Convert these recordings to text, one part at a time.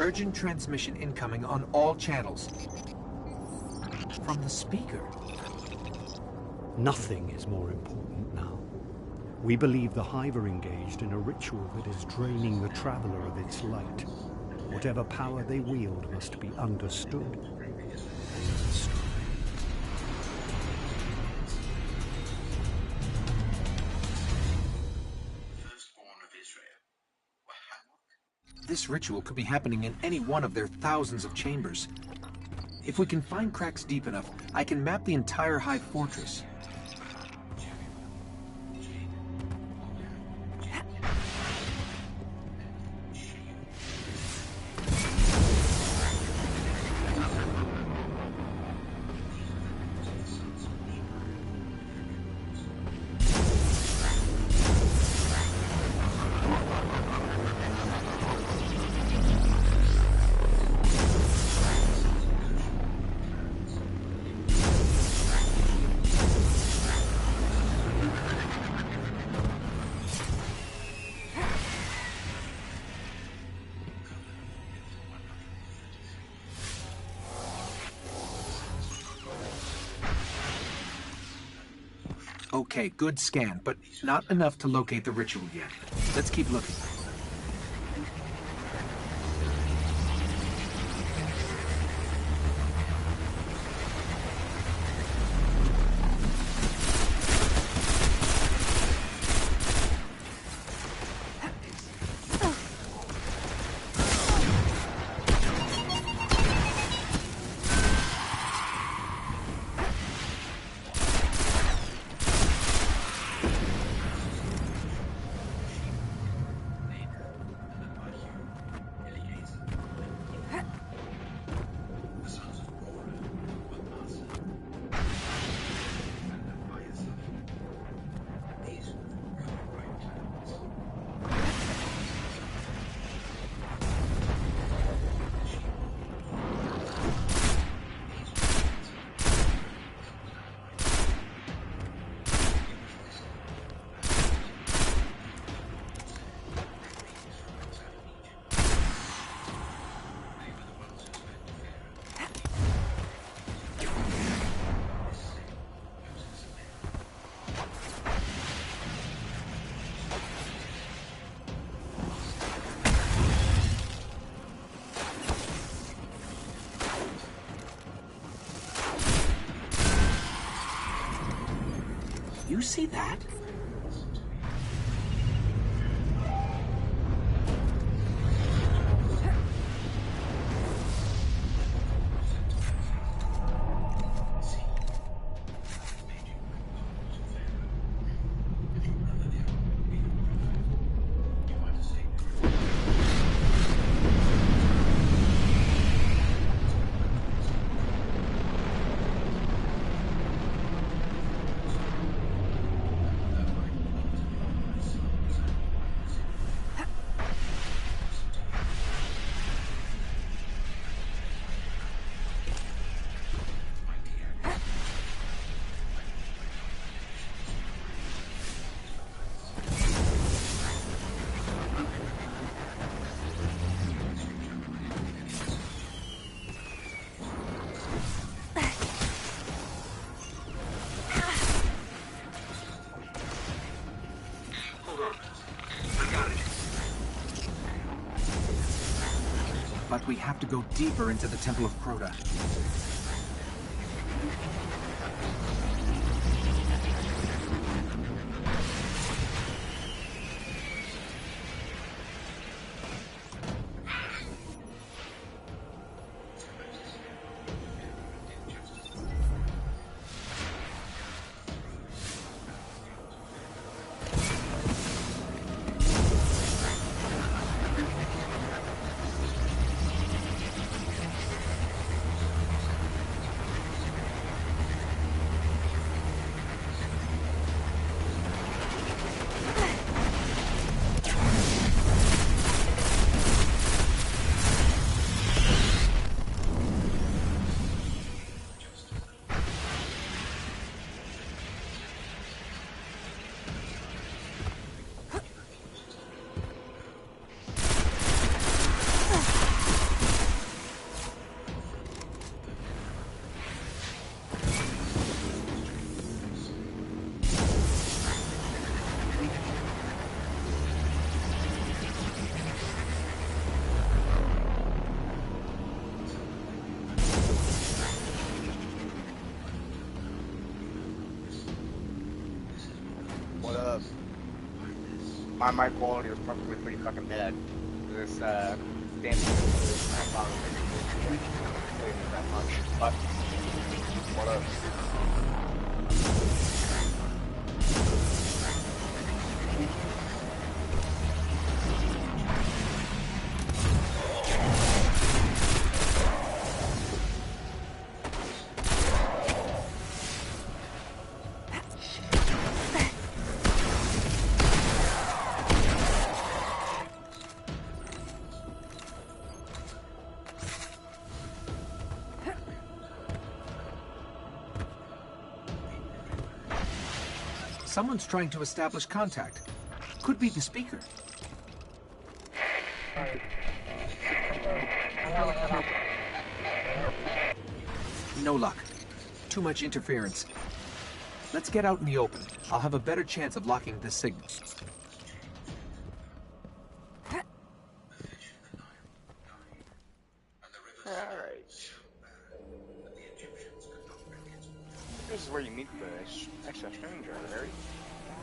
Urgent transmission incoming on all channels. From the speaker. Nothing is more important now. We believe the Hive are engaged in a ritual that is draining the Traveler of its light. Whatever power they wield must be understood. This ritual could be happening in any one of their thousands of chambers. If we can find cracks deep enough, I can map the entire Hive fortress. Okay, good scan, but not enough to locate the ritual yet. Let's keep looking. You see that? But we have to go deeper into the Temple of Crota. my mic quality was probably pretty fucking bad. This damn thing not bothering me that much. But what up? Someone's trying to establish contact. Could be the speaker. No luck. Too much interference. Let's get out in the open. I'll have a better chance of locking this signal. Alright. This is where you meet the extra stranger, right?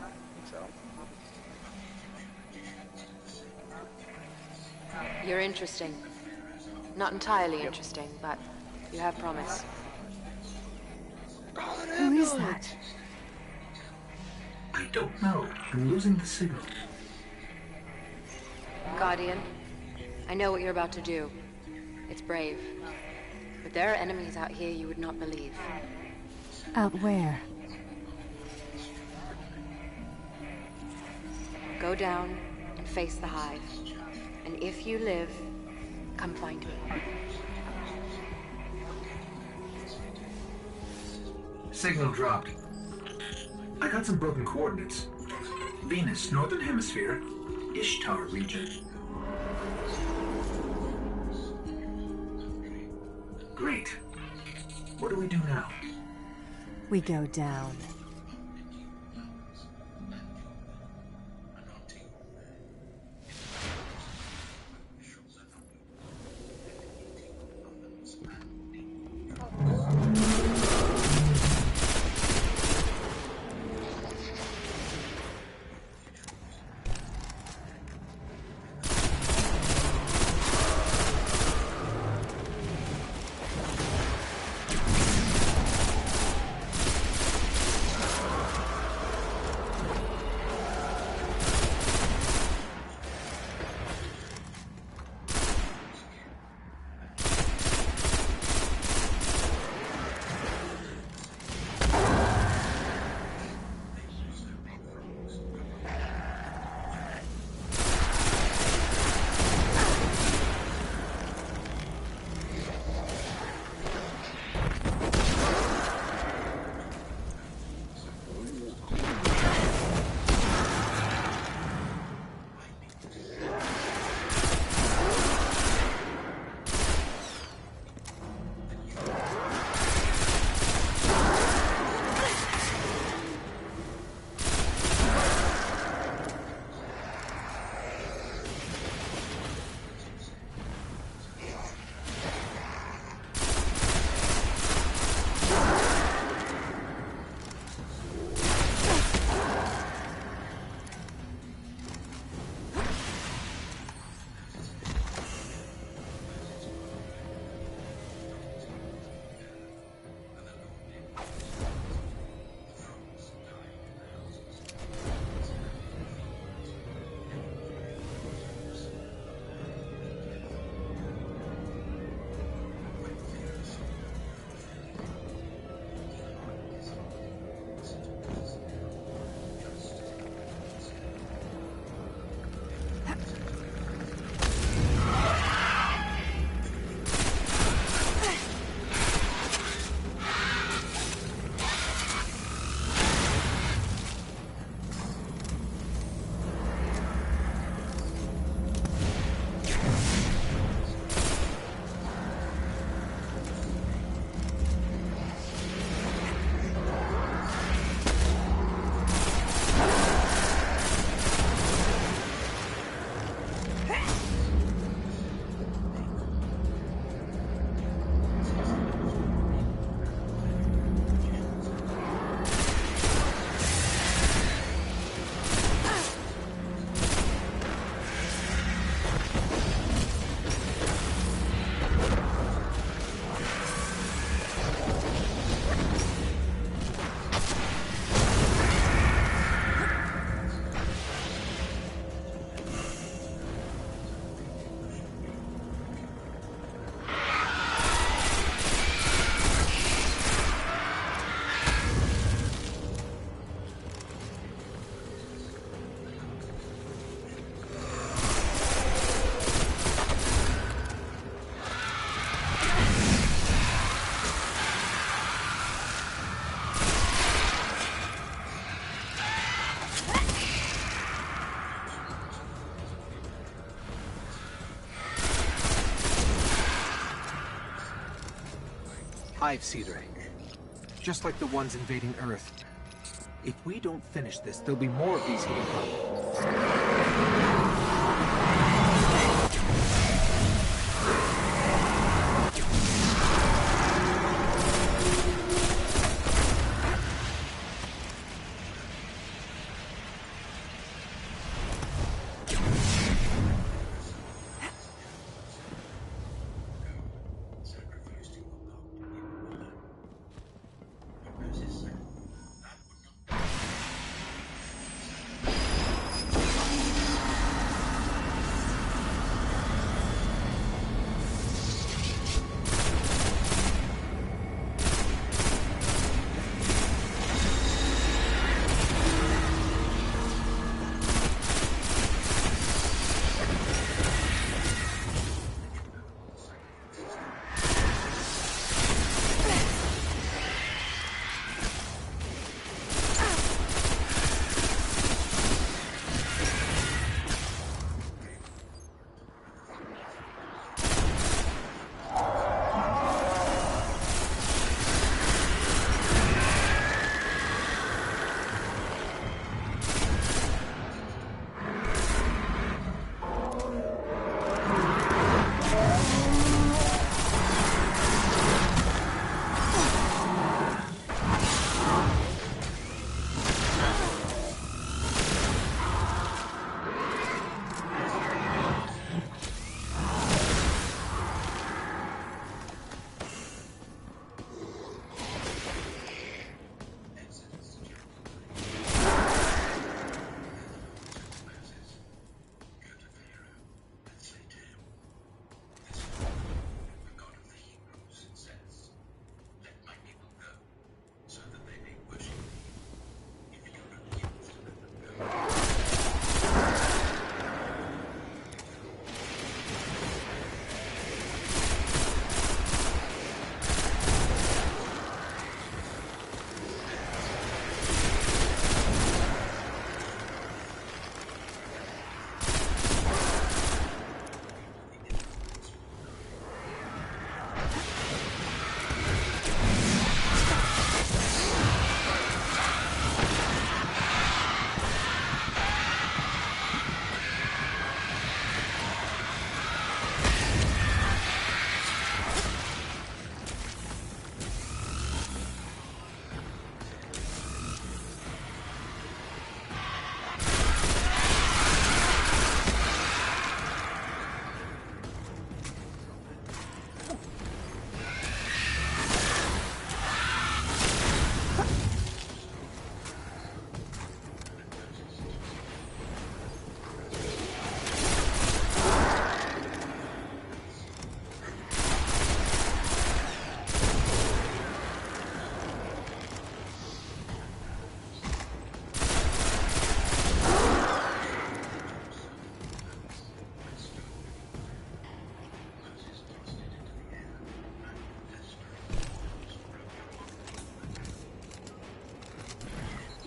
I think so. You're interesting. Not entirely interesting, but you have promise. Who is that? I don't know. I'm losing the signal. Guardian, I know what you're about to do. It's brave. But there are enemies out here you would not believe. Out where? Go down and face the hive. And if you live, come find me. Signal dropped. I got some broken coordinates. Venus, Northern Hemisphere, Ishtar region. Great. What do we do now? We go down. hive seeder. Just like the ones invading Earth. If we don't finish this, there'll be more of these hidden colonies.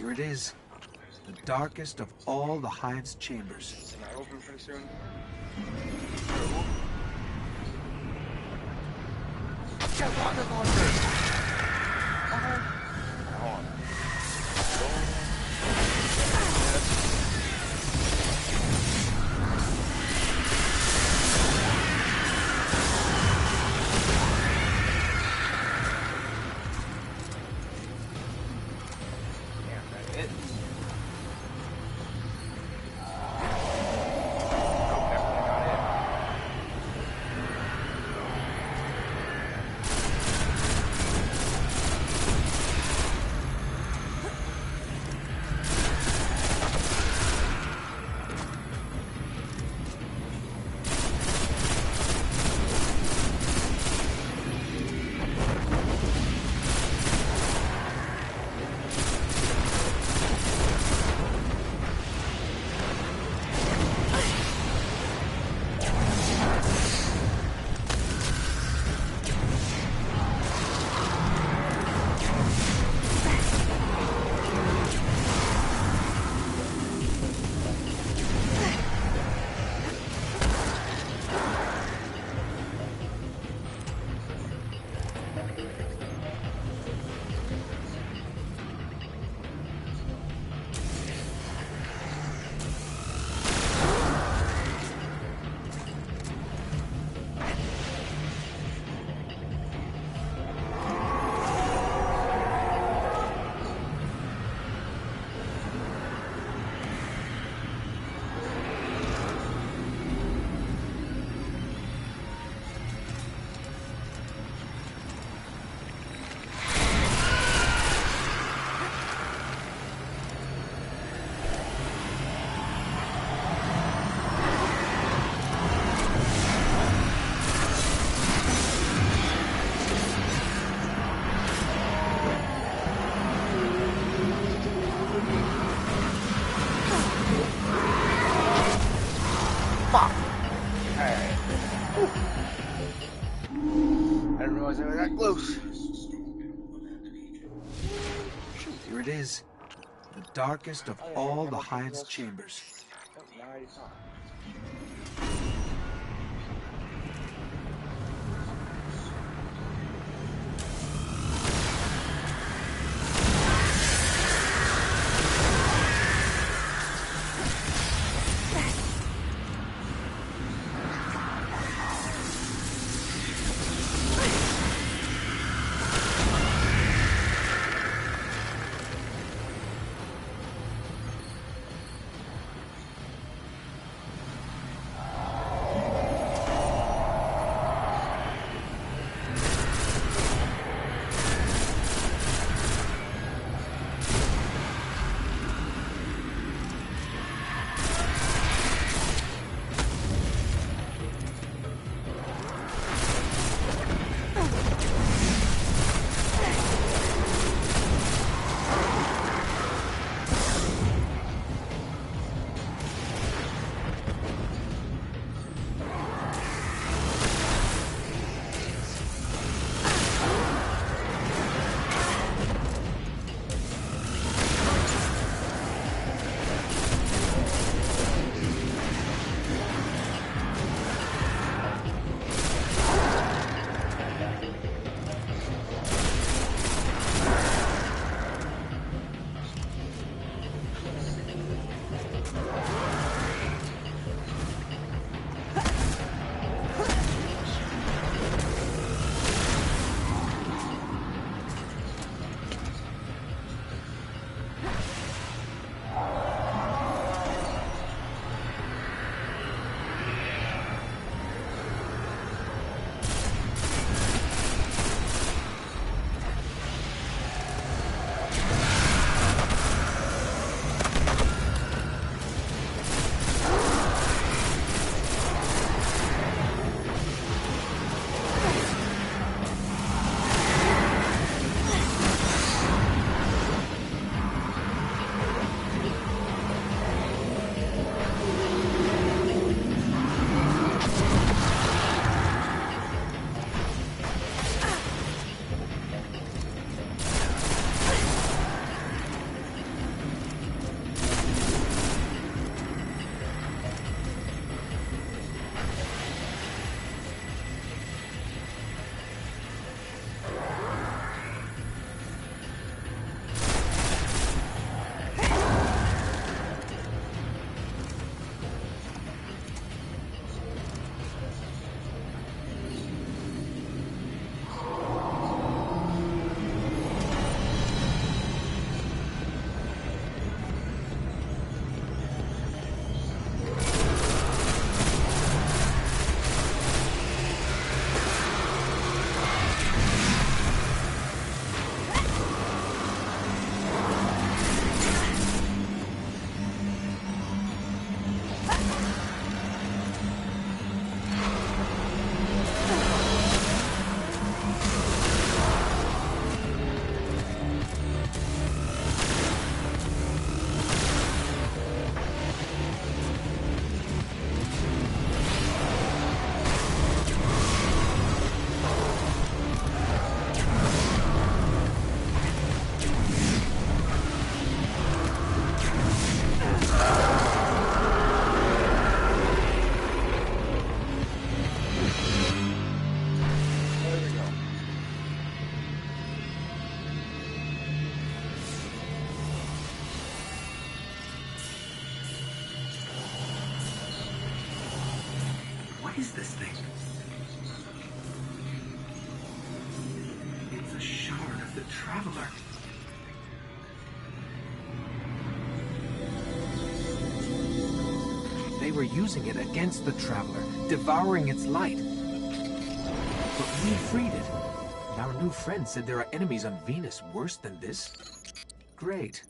Here it is. The darkest of all the hive's chambers. Can I open pretty soon? Get rocket launchers! Hold on. Here it is. The darkest of all the hive's chambers. Oh, no, I already saw it. What is this thing? It's a shard of the Traveler. They were using it against the Traveler, devouring its light. But we freed it. And our new friend said there are enemies on Venus worse than this. Great.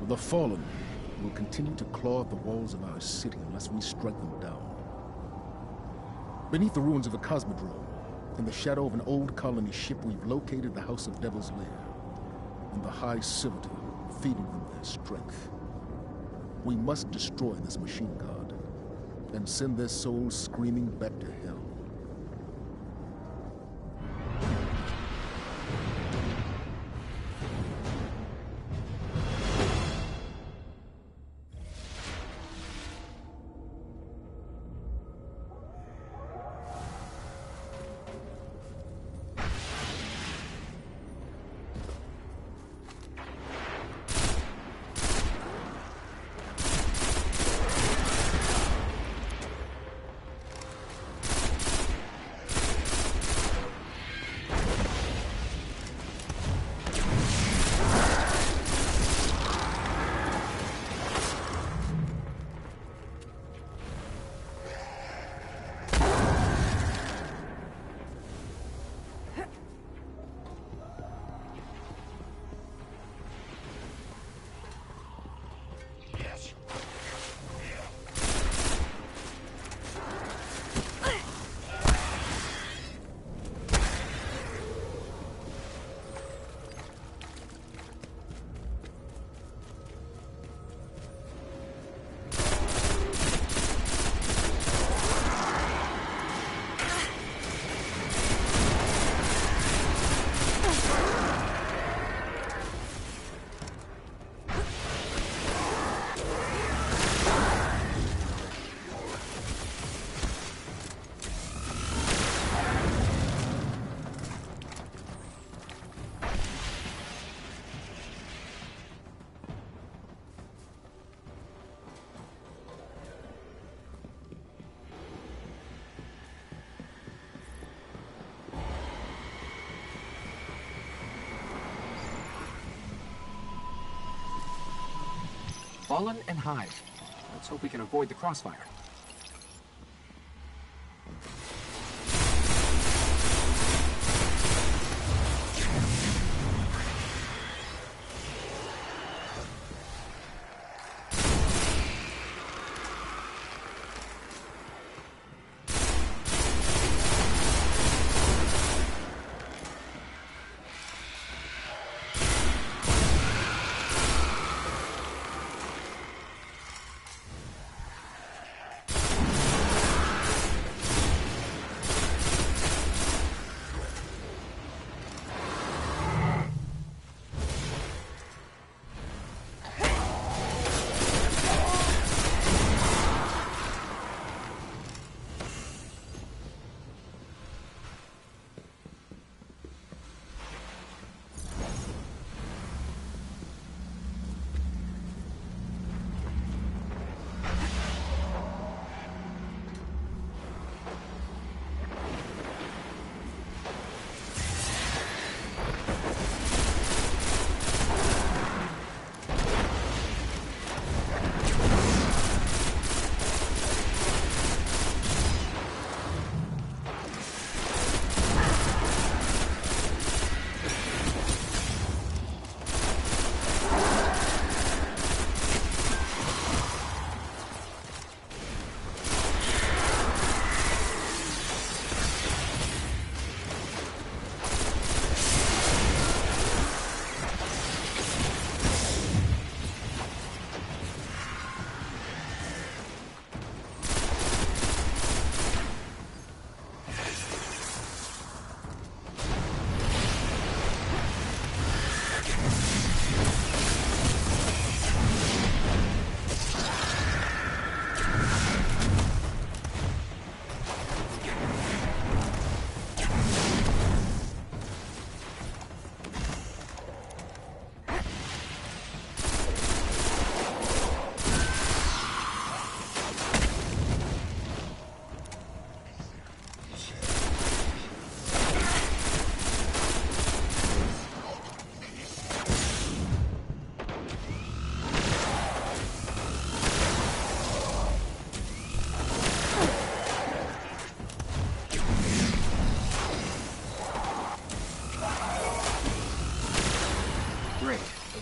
The Fallen will continue to claw at the walls of our city unless we strike them down. Beneath the ruins of the Cosmodrome, in the shadow of an old colony ship, we've located the House of Devil's Lair and the High Servitor, feeding them their strength. We must destroy this machine god and send their souls screaming back to hell. Fallen and Hive. Let's hope we can avoid the crossfire.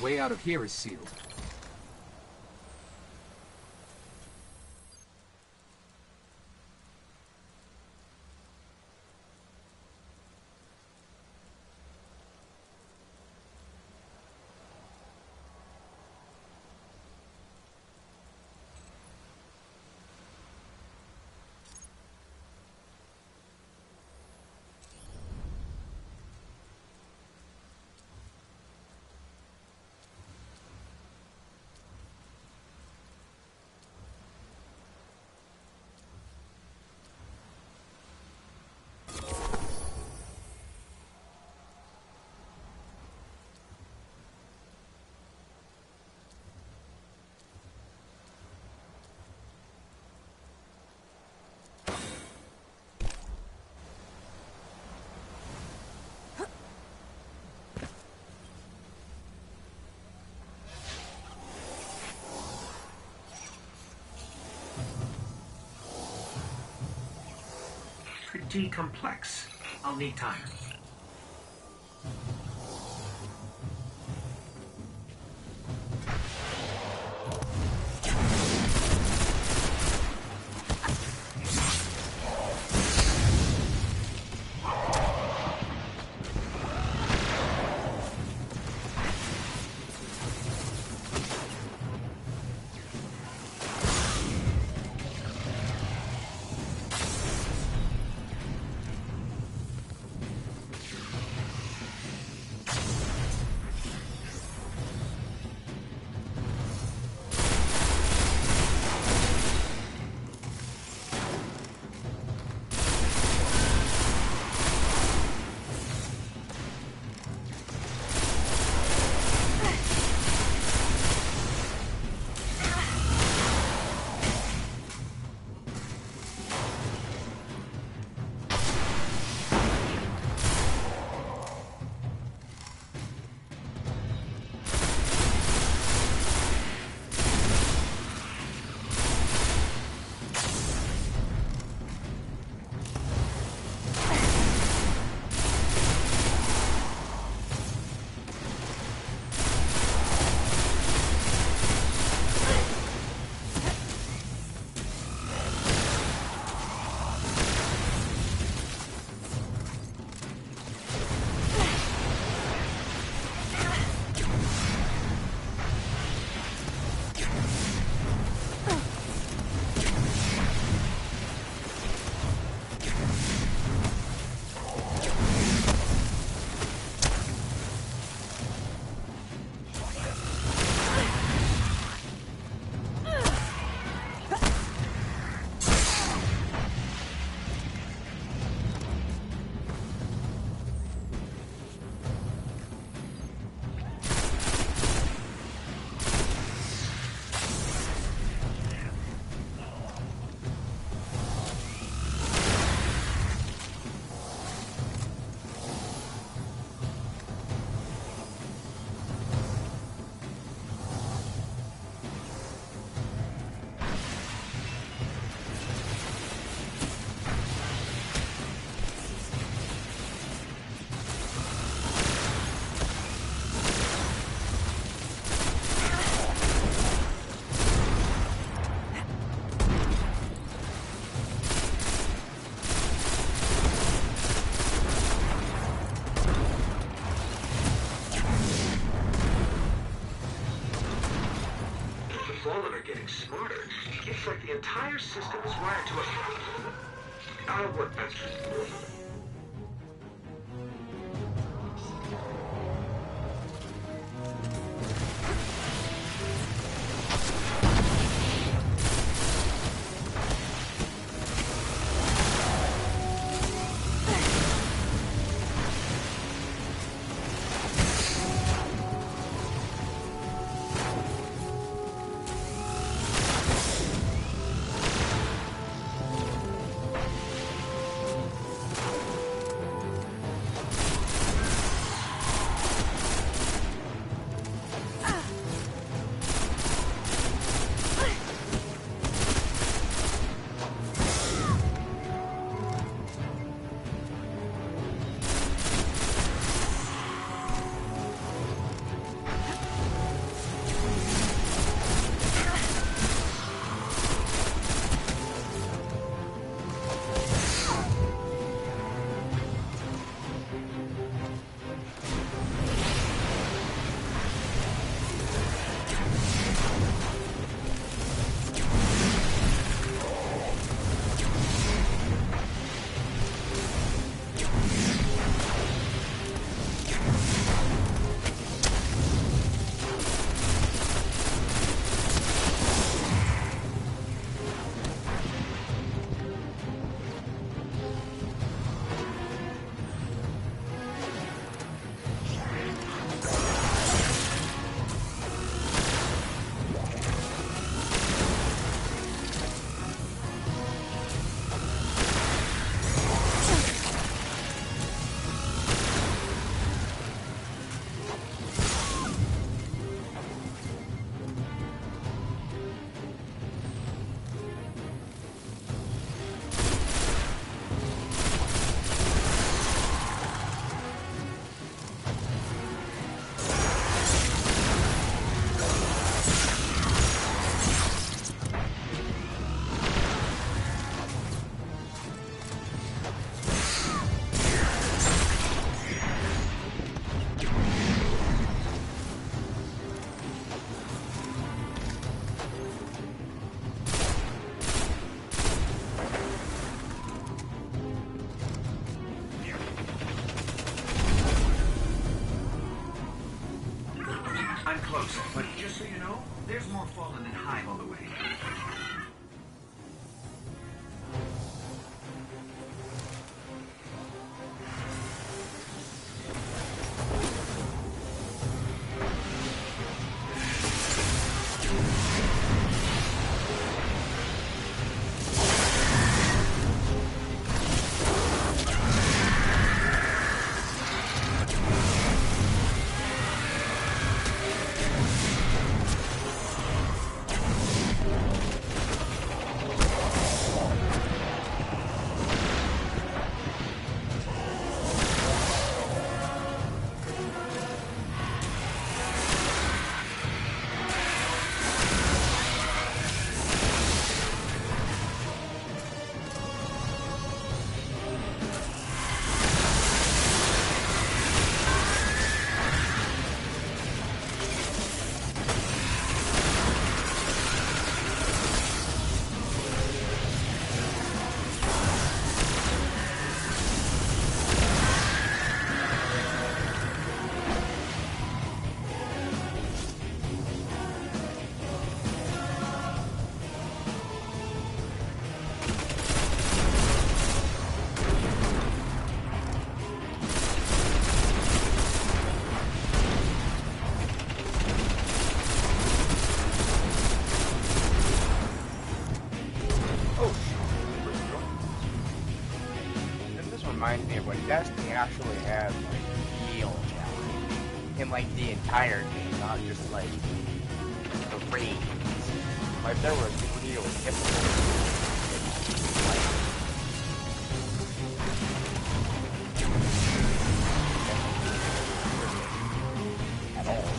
Way out of here is sealed. G complex. I'll need time. Fallen are getting smarter. It's like the entire system is wired to a... I'll work better. more fallen and hide all the way. Reminds me of when Destiny actually had like real challenge in like the entire game, not just like the raids. Like there was real difficult at all.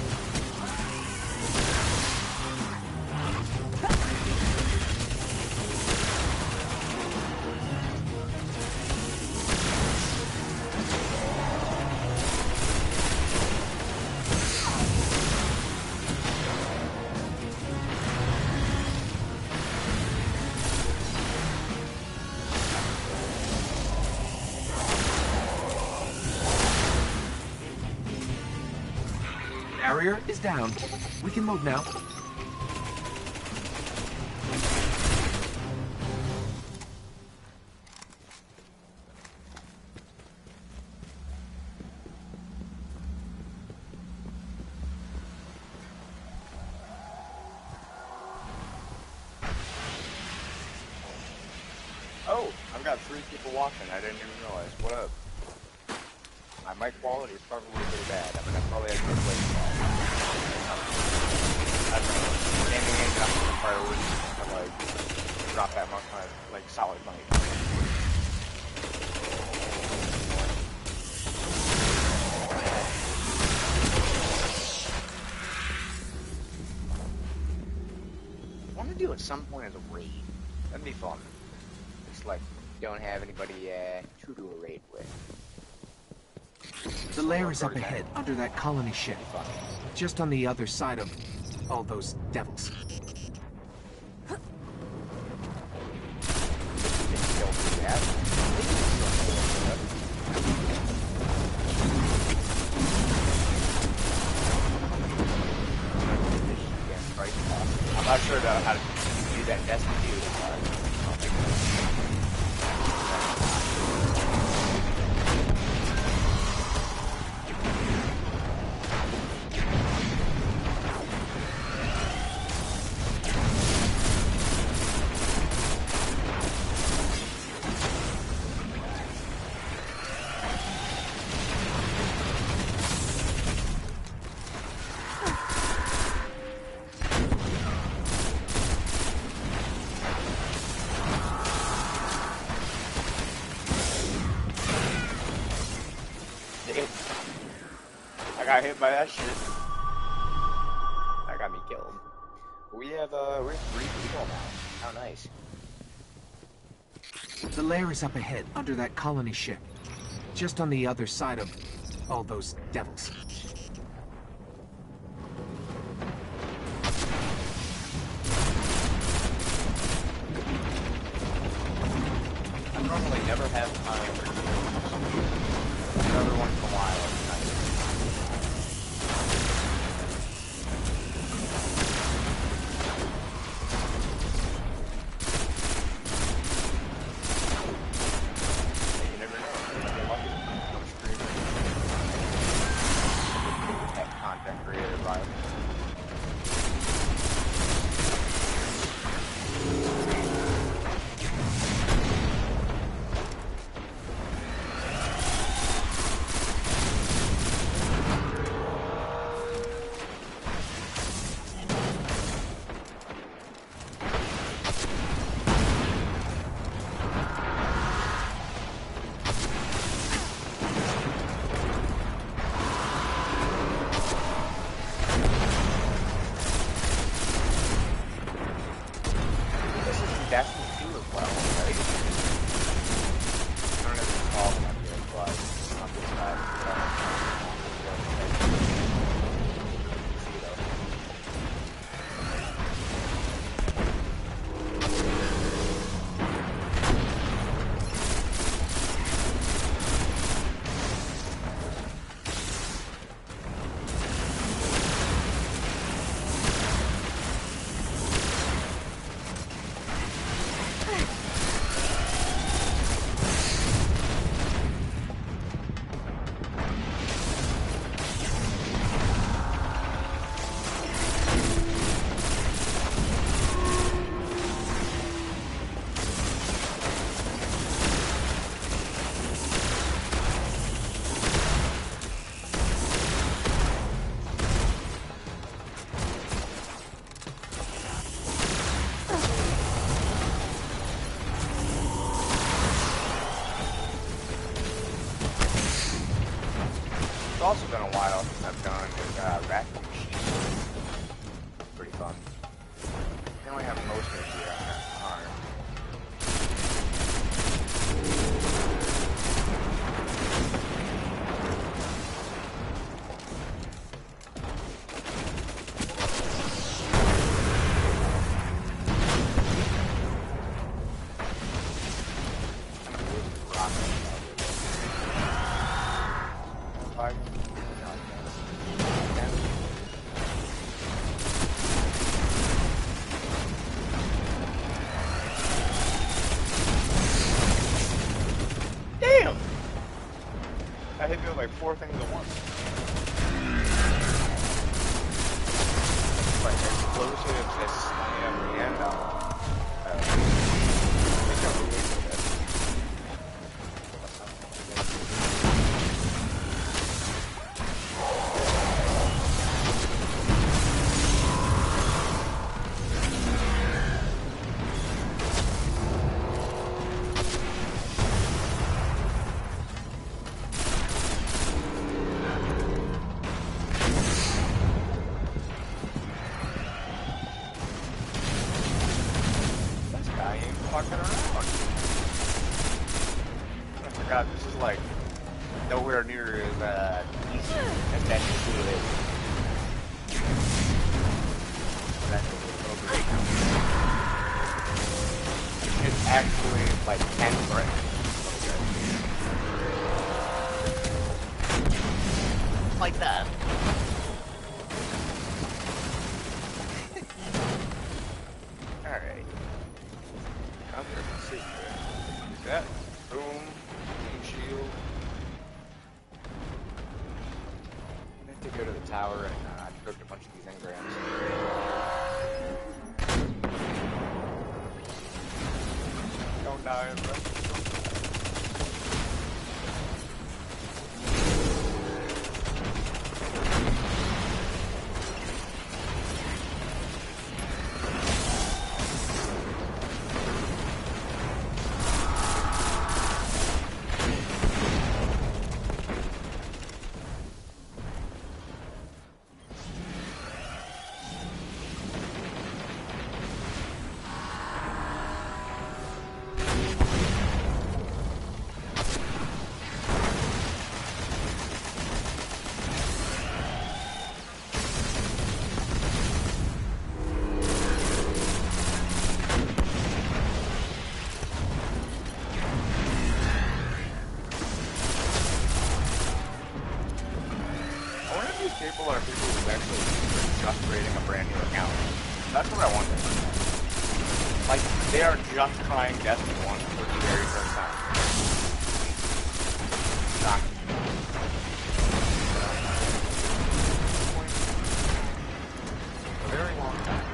Barrier is down. We can move now. Oh, I've got 3 people watching. I didn't even realize. What up? My mic quality is probably pretty bad. I mean, I probably have to replace it all. I don't know. Gaming ain't got the priority to, like, drop that much on, like, solid mic. I want to do at some point as a raid. That'd be fun. Just, like, don't have anybody, to do a raid with. The lair is up ahead, under that colony ship. Just on the other side of all those devils. I'm not sure how to do that. That's the dude. I got hit by that shit. That got me killed. We have 3 people now. How nice. The lair is up ahead, under that colony ship. Just on the other side of all those devils. I normally never have time for every once in a while. It's nice. Destiny 2 as well, right? I don't know if it's all up here, but on this side, it's also been a while since I've done Raccoon Sheep. Pretty fun. I only have most of it here on that arm. Damn! I hit me with like 4 things at once. Like explosives, this slam, and I think I'm really good at it. I ain't fucking around. I forgot this is like nowhere near as easy as that usually is. That's a little bit. It's actually like 10 bricks. Like that. Alright. I'm gonna see here. That. Boom. Shield. I have to go to the tower and cook a bunch of these engrams. Don't die, bro. People are people who actually just creating a brand new account. That's what I wonder. Like, they are just trying Destiny 1 for the very first time. Shocking. A very long time.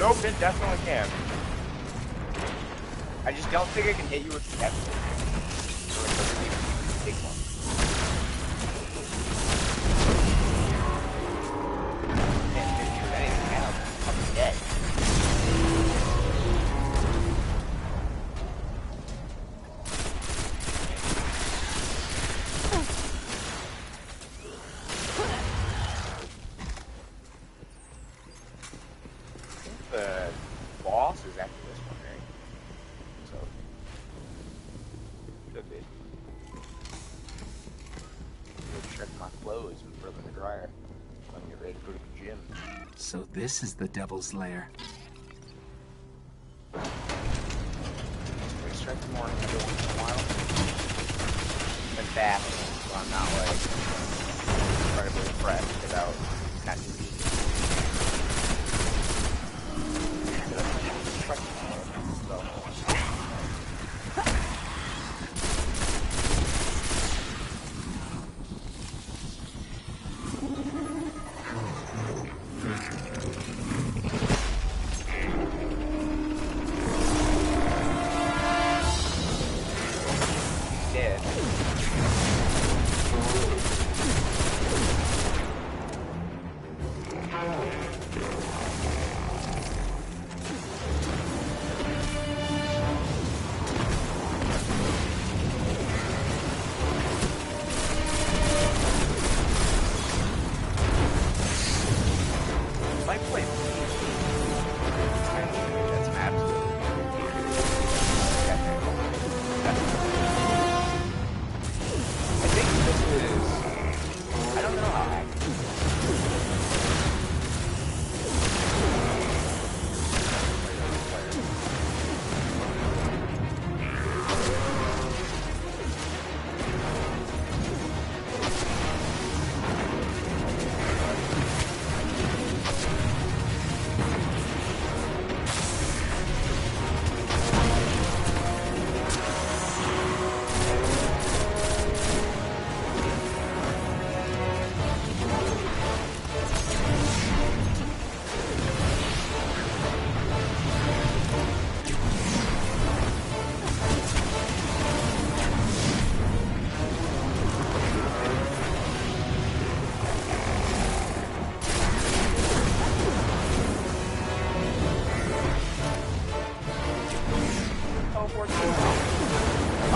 Nope, it definitely can. I just don't think I can hit you with the heavy. So it's a really big one. Can't hit you with anything else. I'm dead. The boss is actually this one, right? So, should be. Go check my clothes and put them in the dryer. I'm get ready to go to the gym. So this is the Devil's Lair. We strike the morning every once in a while. And fasting, so I'm not like incredibly fresh without not doing it.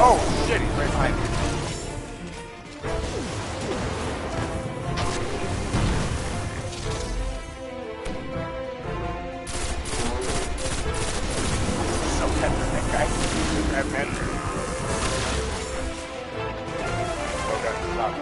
Oh shit, he's right behind me. So pepper, that guy. That man. Okay, stop.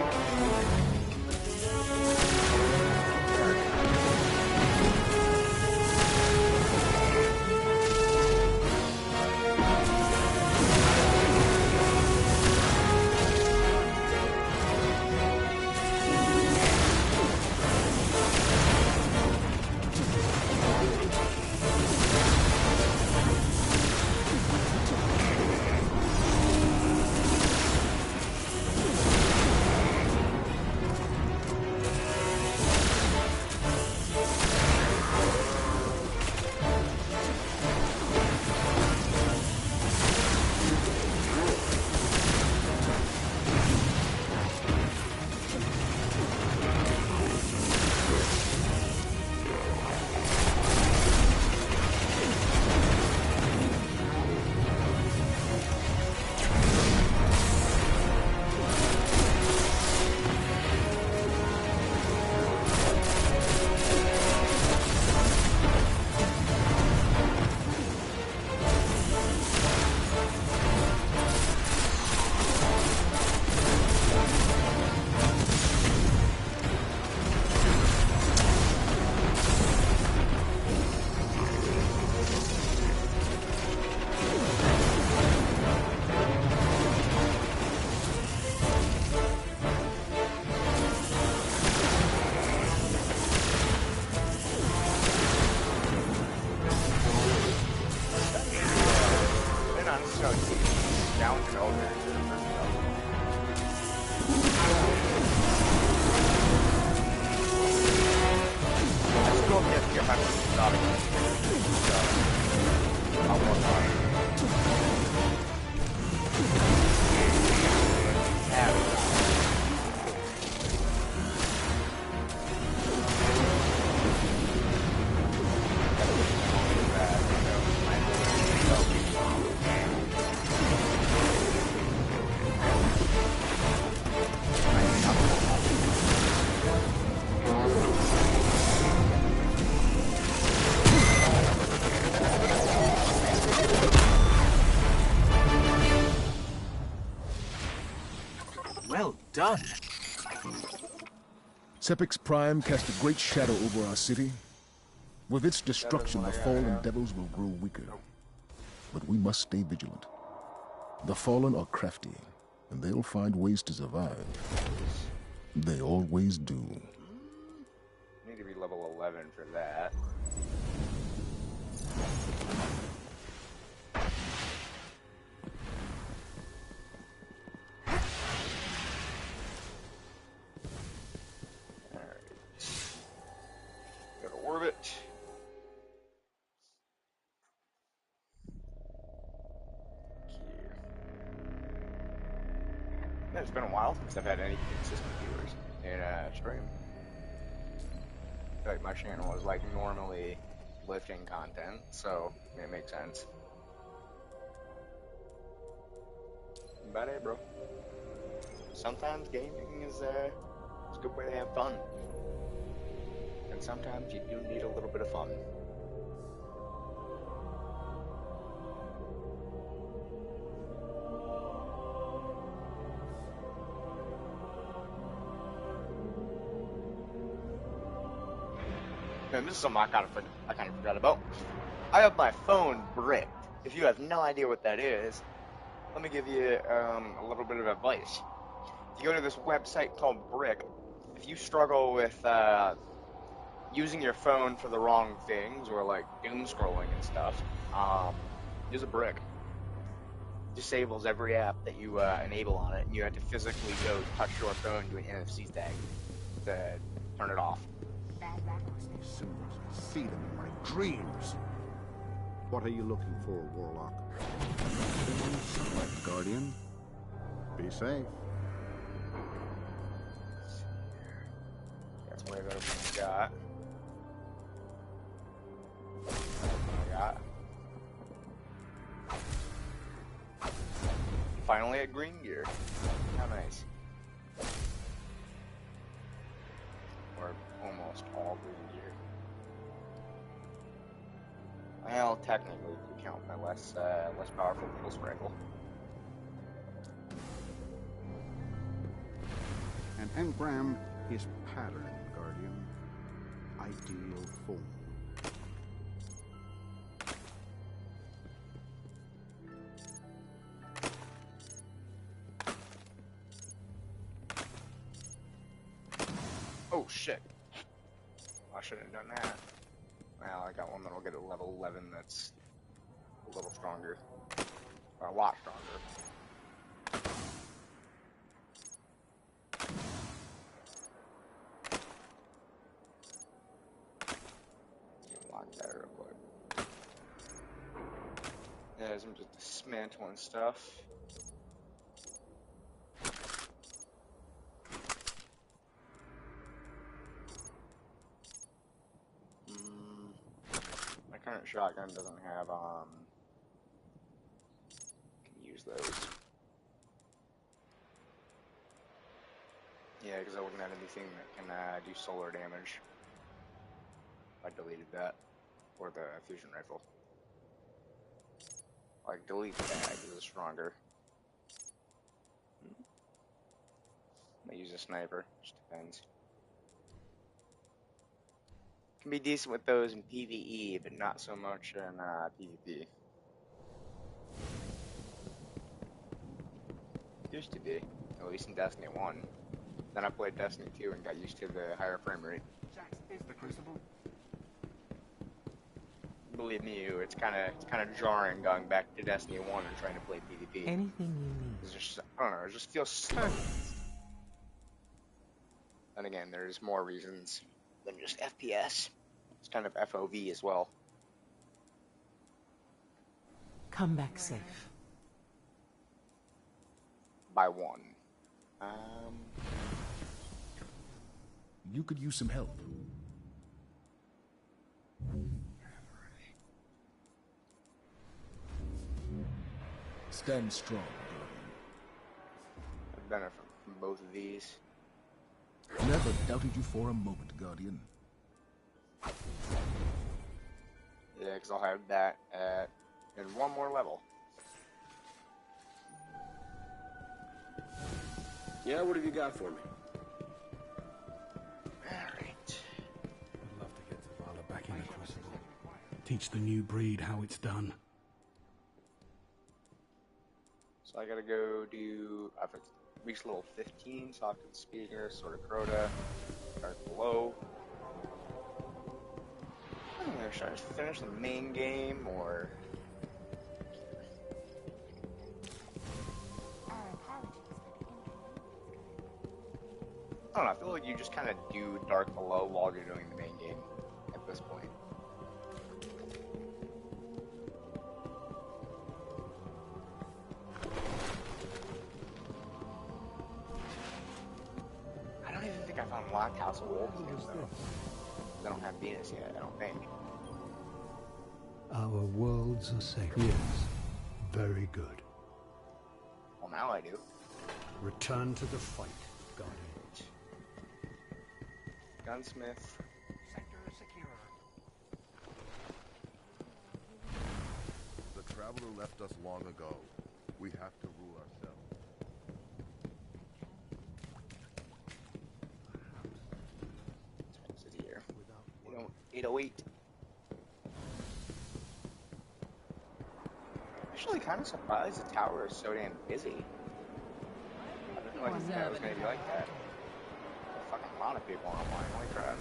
Well done. Sepix Prime cast a great shadow over our city. With its destruction, the fallen devils will grow weaker. But we must stay vigilant. The fallen are crafty, and they'll find ways to survive. They always do. Need to be level 11 for that. Go to orbit. Yeah, it's been a while since I've had any consistent viewers in stream. I feel like my channel is like normally lifting content, so it makes sense. About it, bro. Sometimes gaming is a good way to have fun. And sometimes you do need a little bit of fun. And this is something I kind of forgot about. I have my phone bricked. If you have no idea what that is, let me give you a little bit of advice. If you go to this website called Brick, if you struggle with using your phone for the wrong things or like doom scrolling and stuff, use a Brick. Disables every app that you enable on it, and you have to physically go touch your phone to an NFC tag to turn it off. These symbols, I see them in my dreams. What are you looking for, Warlock? Guardian, be safe. That's way better than I got. Finally at green gear. How nice. Or almost all green gear. Well, technically, if you count my less powerful pulse rifle. An engram is pattern, Guardian. Ideal form. Oh shit. I should have done that. Well, I got one that'll get a level 11 that's a little stronger. Or a lot stronger. Lock that real quick. Yeah, I'm just dismantling stuff. My current shotgun doesn't have, can use those. Yeah, because I wasn't at anything that can do solar damage. I deleted that. Or the fusion rifle. Like, delete that because it's stronger. I use a sniper, just depends. Can be decent with those in PvE, but not so much in PvP. Used to be, at least in Destiny 1. Then I played Destiny 2 and got used to the higher frame rate. Is the crucible? Believe me, it's kind of jarring going back to Destiny 1 and trying to play PvP. Anything you need. It's just, I don't know, it just feels slow. And again, there's more reasons than just FPS. It's kind of FOV as well. Come back safe. By one. You could use some help. Stand strong, Guardian. I've benefit from both of these. Never doubted you for a moment, Guardian. Yeah, because I'll have that in one more level. Yeah, what have you got for me? Alright. I'd love to get Zavala back in the Crucible. Teach the new breed how it's done. So I gotta go do, I've reached level 15, so I have to Speeder, Sword of Crota, Dark Below. I don't know, should I just finish the main game, or... I don't know, I feel like you just kind of do Dark Below while you're doing the main game at this point. I don't even think I've unlocked House of Wolves yet, though. I don't have Venus yet, I don't think. Our worlds are safe. Yes. Very good. Well, now I do. Return to the fight, Guardian. Gunsmith. Sector secure. The Traveler left us long ago. We have to rule ourselves. What's it here? 808. Actually, kind of surprised the tower is so damn busy. I didn't really think it was going to be like that. A fucking lot of people online, holy crap.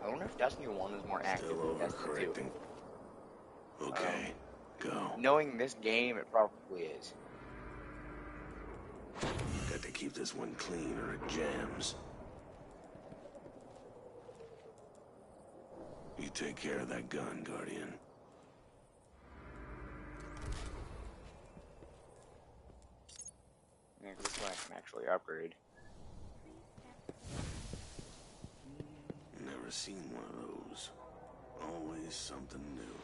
I wonder if Destiny 1 is more active than Destiny 2. Okay, go. Knowing this game, it probably is. Got to keep this one clean or it jams. You take care of that gun, Guardian. Yeah, 'cause this one I can actually upgrade. Never seen one of those. Always something new.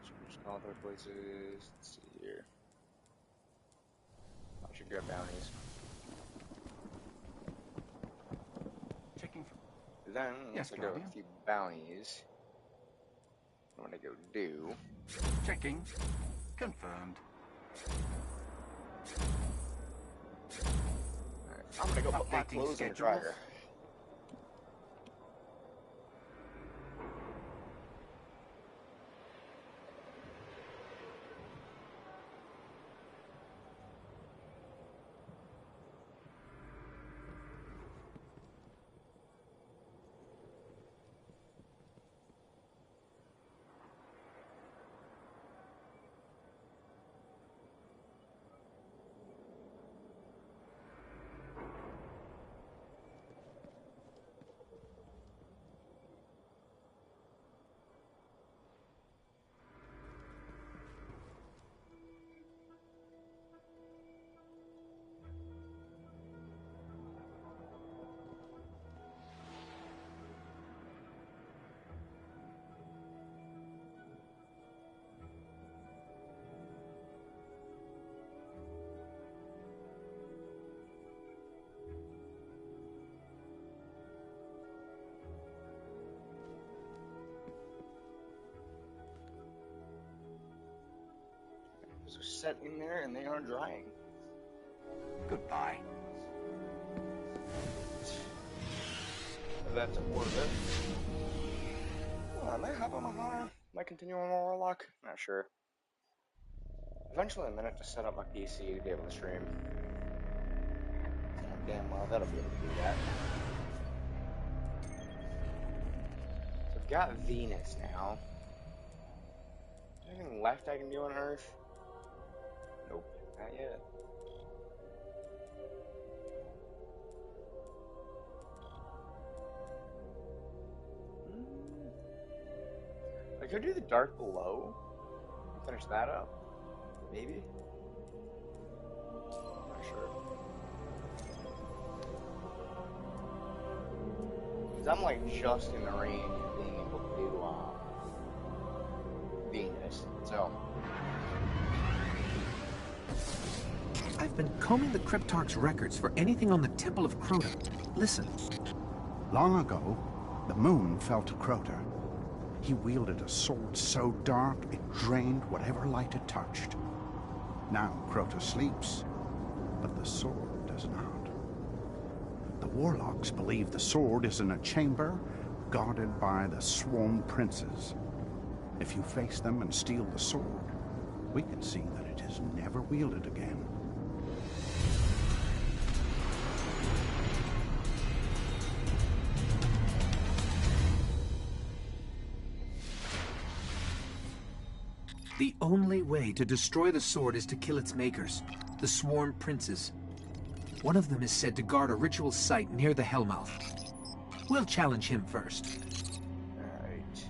So just go other places. Let's see here. I should grab bounties. Checking for... Then, Yes, once I go Guardian. a few bounties, I'm gonna go do. Checking. Confirmed. Alright, I'm gonna go put my Updating clothes in the schedules. dryer. Those are set in there and they are drying. Goodbye. That's worth it. Oh, I might hop on a hunter. Might continue on a warlock. Not sure. Eventually, I'm gonna have to set up my PC to be able to stream. Damn well, that'll be able to do that. So I've got Venus now. Is there anything left I can do on Earth? Nope, not yet. I could do the Dark Below. Finish that up. Maybe. Not sure. Because I'm like just in the range of being able to do Venus. So. I've been combing the Cryptarch's records for anything on the Temple of Crota. Listen. Long ago, the moon fell to Crota. He wielded a sword so dark it drained whatever light it touched. Now Crota sleeps, but the sword does not. The warlocks believe the sword is in a chamber guarded by the sworn princes. If you face them and steal the sword, we can see that it is never wielded again. The only way to destroy the sword is to kill its makers, the sworn princes. One of them is said to guard a ritual site near the Hellmouth. We'll challenge him first. Alright.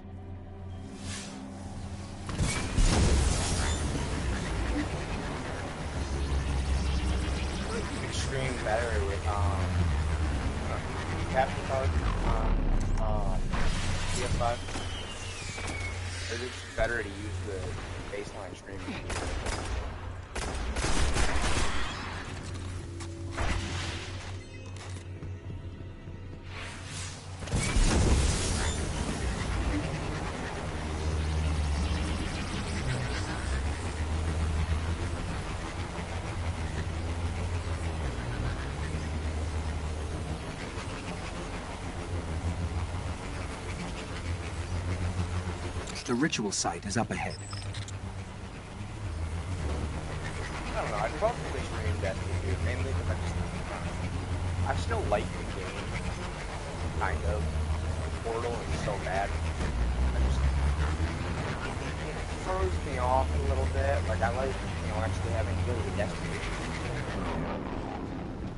Extreme better with capture card PS5. Or is it just better to use the baseline streaming? The ritual site is up ahead. I don't know, I probably streamed Destiny 2 mainly because I still like the game, kind of. Portal is so bad. It throws me off a little bit. Like, I like, actually having to go to the Destiny,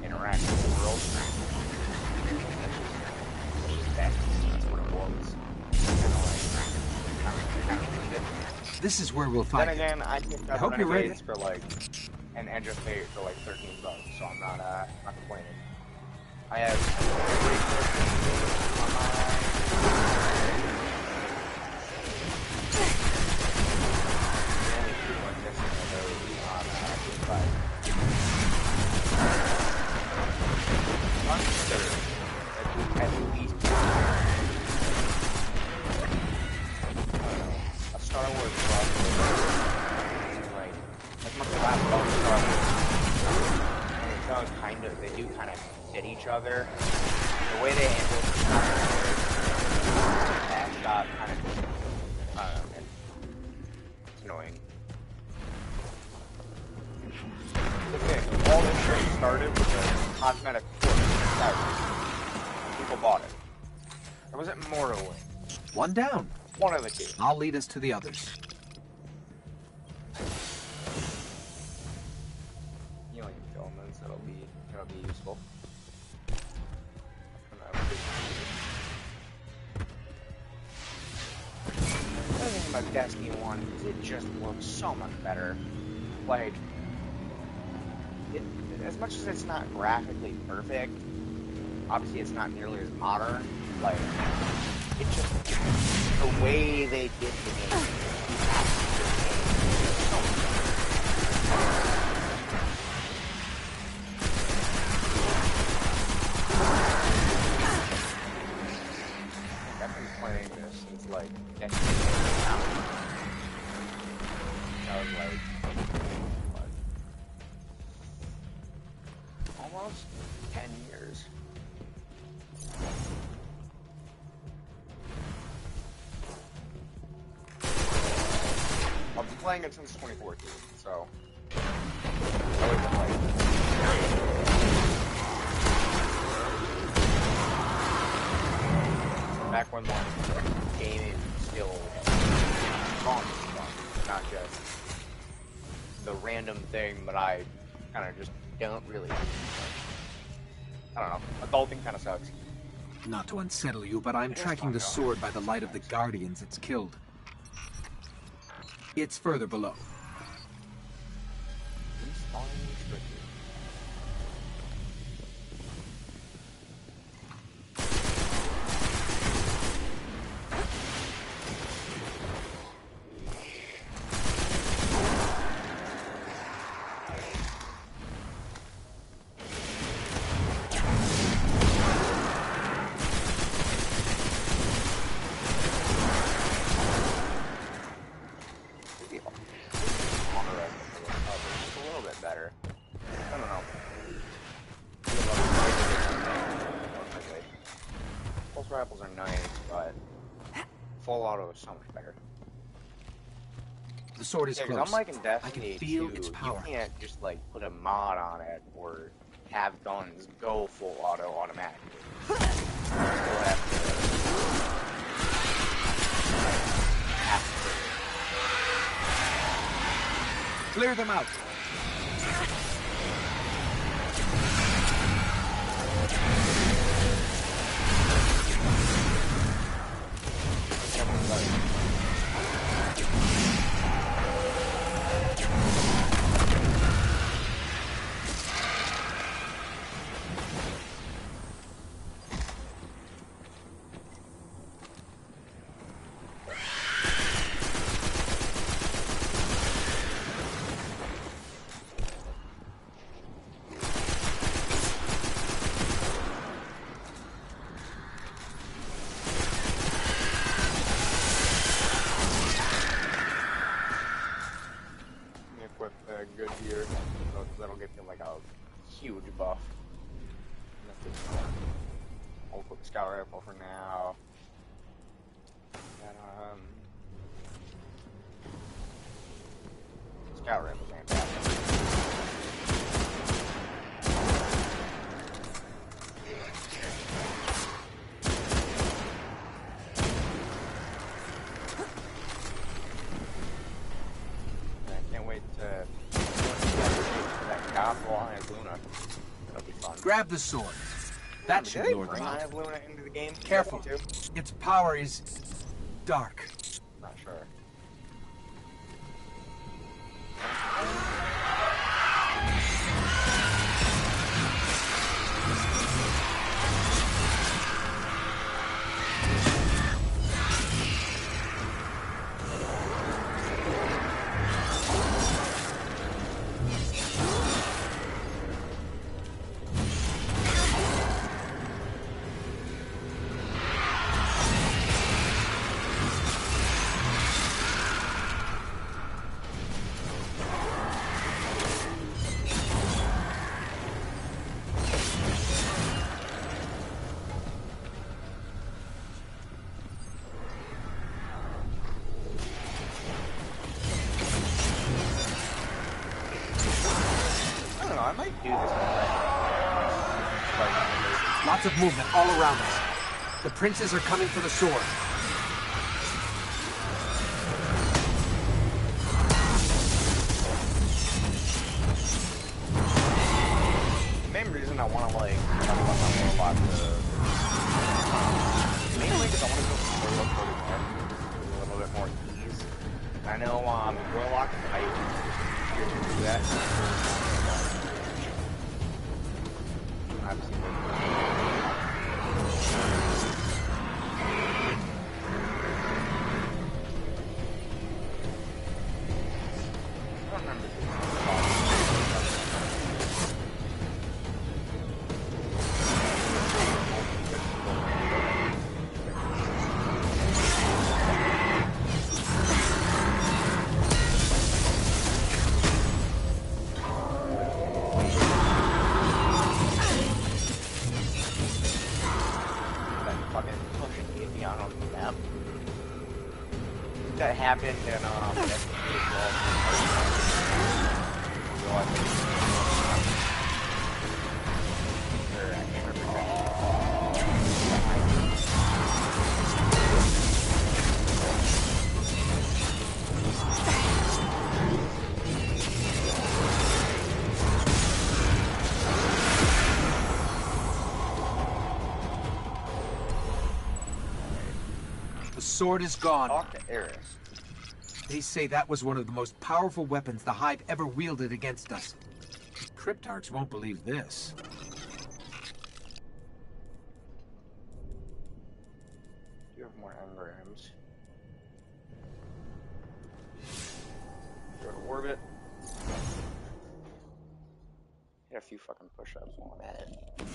interact with the world. That's what it was. This is where we'll find Then again, I picked up hope you're ready. for like an Edge of Fate for like $13, so I'm not complaining. I have at least Star Wars like as much as I love Star Wars, they do kind of fit each other. The way they handle that shot kind of it's annoying. Okay, all this shit started with a cosmetic that people bought it. Or was it Morrowind? One down. One of the two. I'll lead us to the others. Healing filaments, that'll be useful. The other thing about Destiny 1 is it just looks so much better. Like, as much as it's not graphically perfect, obviously it's not nearly as modern. Like, it's just the way they did the game. I've been playing this since like Destiny 1. That was like what? Almost 10 years. I've been playing it since 2014, so back when like gaming still fun, not just the random thing that I kind of just don't really. I don't know. Adulting kind of sucks. Not to unsettle you, but I'm tracking the sword by the light of the Guardians it's killed. It's further below. rifles are nice, but full auto is so much better. The sword is Yeah, 'cause close. unlike in I Destiny can feel 2, its power. you can't just like put a mod on it or have guns go full auto automatically. You still have to Clear them out. equip the good gear. That'll give you like a huge buff. I'll equip the scout rifle for now. And, scout rifle's ain't bad. Grab the sword. That should lure them out. Into the game? Careful. Its power is dark. Not sure. I might do this one. Lots of movement all around us. The princes are coming for the sword. The main reason I want to like talk about my warlock mainly because I want to go for a little bit more ease. I know warlock I do that. That happened in The sword is gone. Talk to Eris. They say that was one of the most powerful weapons the Hive ever wielded against us. Cryptarchs won't believe this. You have more engrams. Go to orbit. Hit a few fucking push-ups while I'm at it.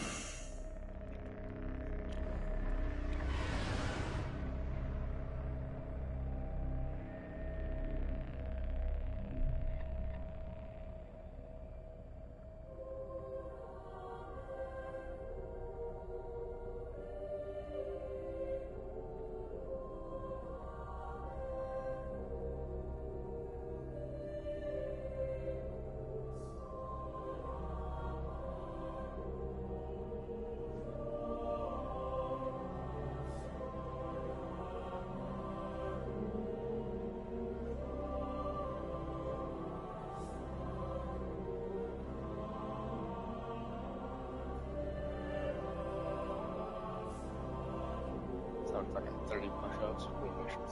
30 push-ups between missions.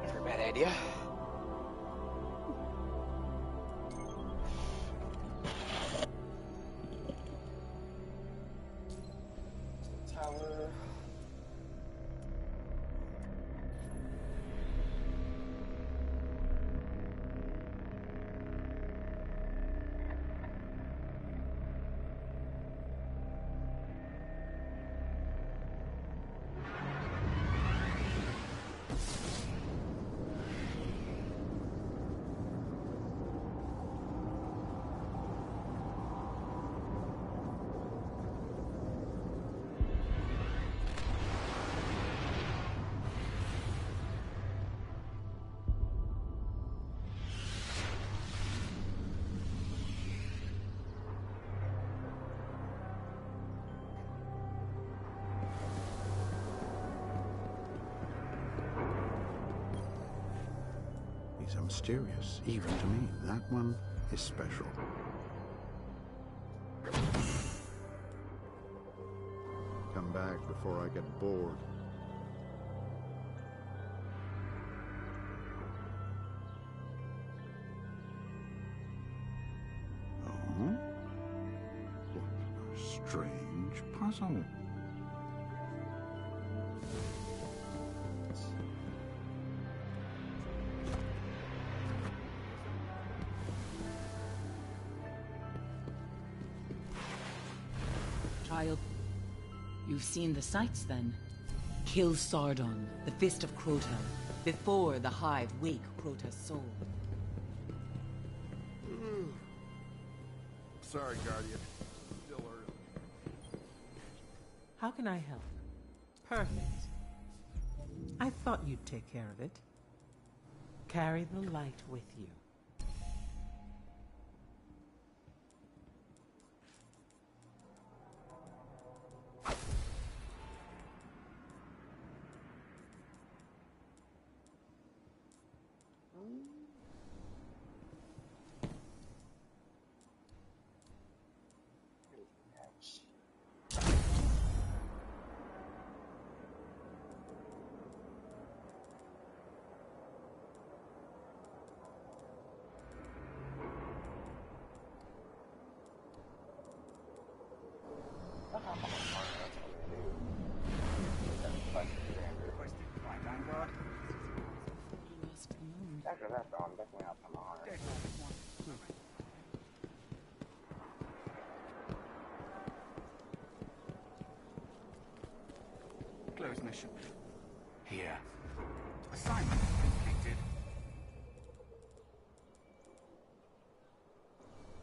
Never a bad idea. Tower. These are mysterious, even to me. That one is special. Come back before I get bored. Oh? What a strange puzzle. Child, you've seen the sights then. Kill Sardon, the Fist of Crota, before the Hive wake Crota's soul. Sorry, Guardian. Still early. How can I help? Perfect. I thought you'd take care of it. Carry the light with you. After that, though, I'm definitely out on the honor. Close mission. Here. Assignment completed.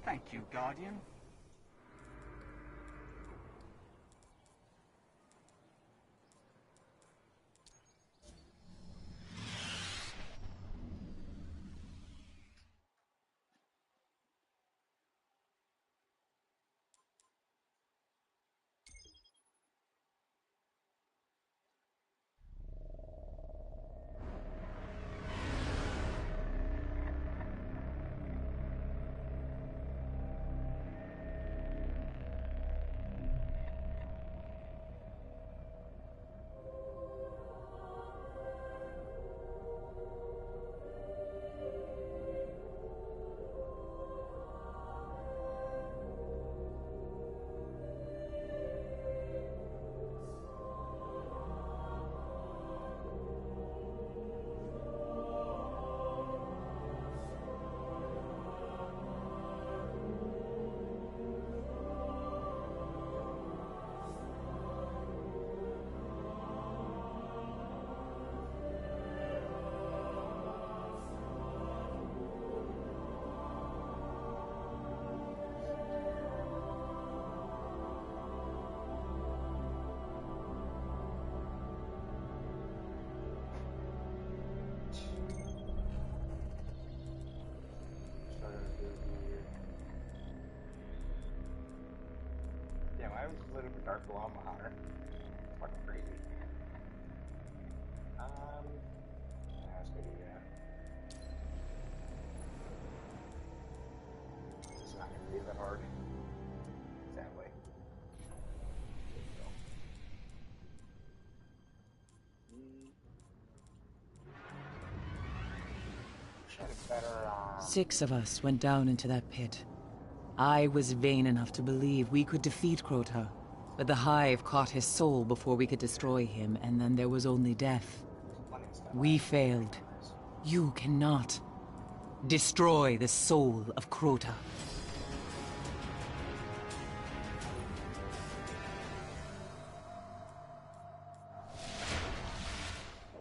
Thank you, Guardian. Damn, I was lit up a dark glow on my honor. It's fucking crazy. Yeah, let's go do that. It's not gonna be that hard. Sadly. 6 of us went down into that pit. I was vain enough to believe we could defeat Crota, but the Hive caught his soul before we could destroy him, and then there was only death. We failed. You cannot destroy the soul of Crota.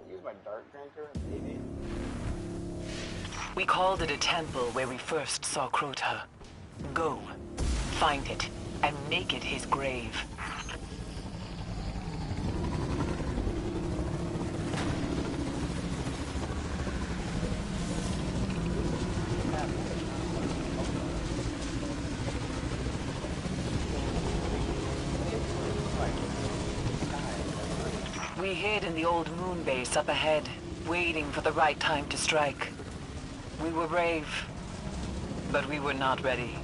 Use my dark drinker, maybe. We called it a temple where we first saw Crota. Go, find it, and make it his grave. We hid in the old moon base up ahead, waiting for the right time to strike. We were brave, but we were not ready.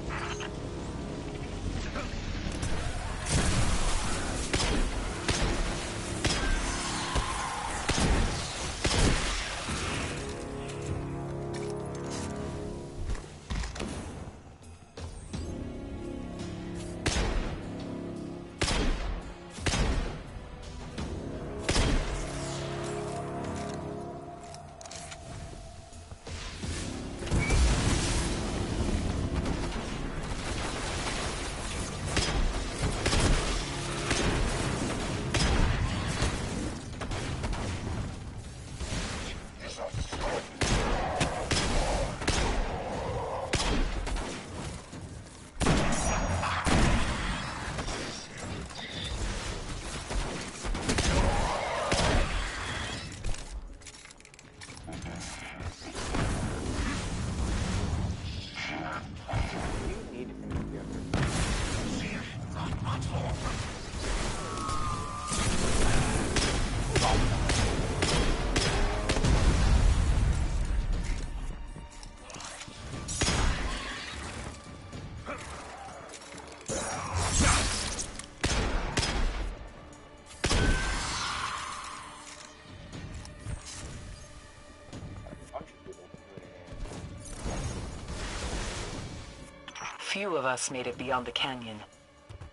Few of us made it beyond the canyon.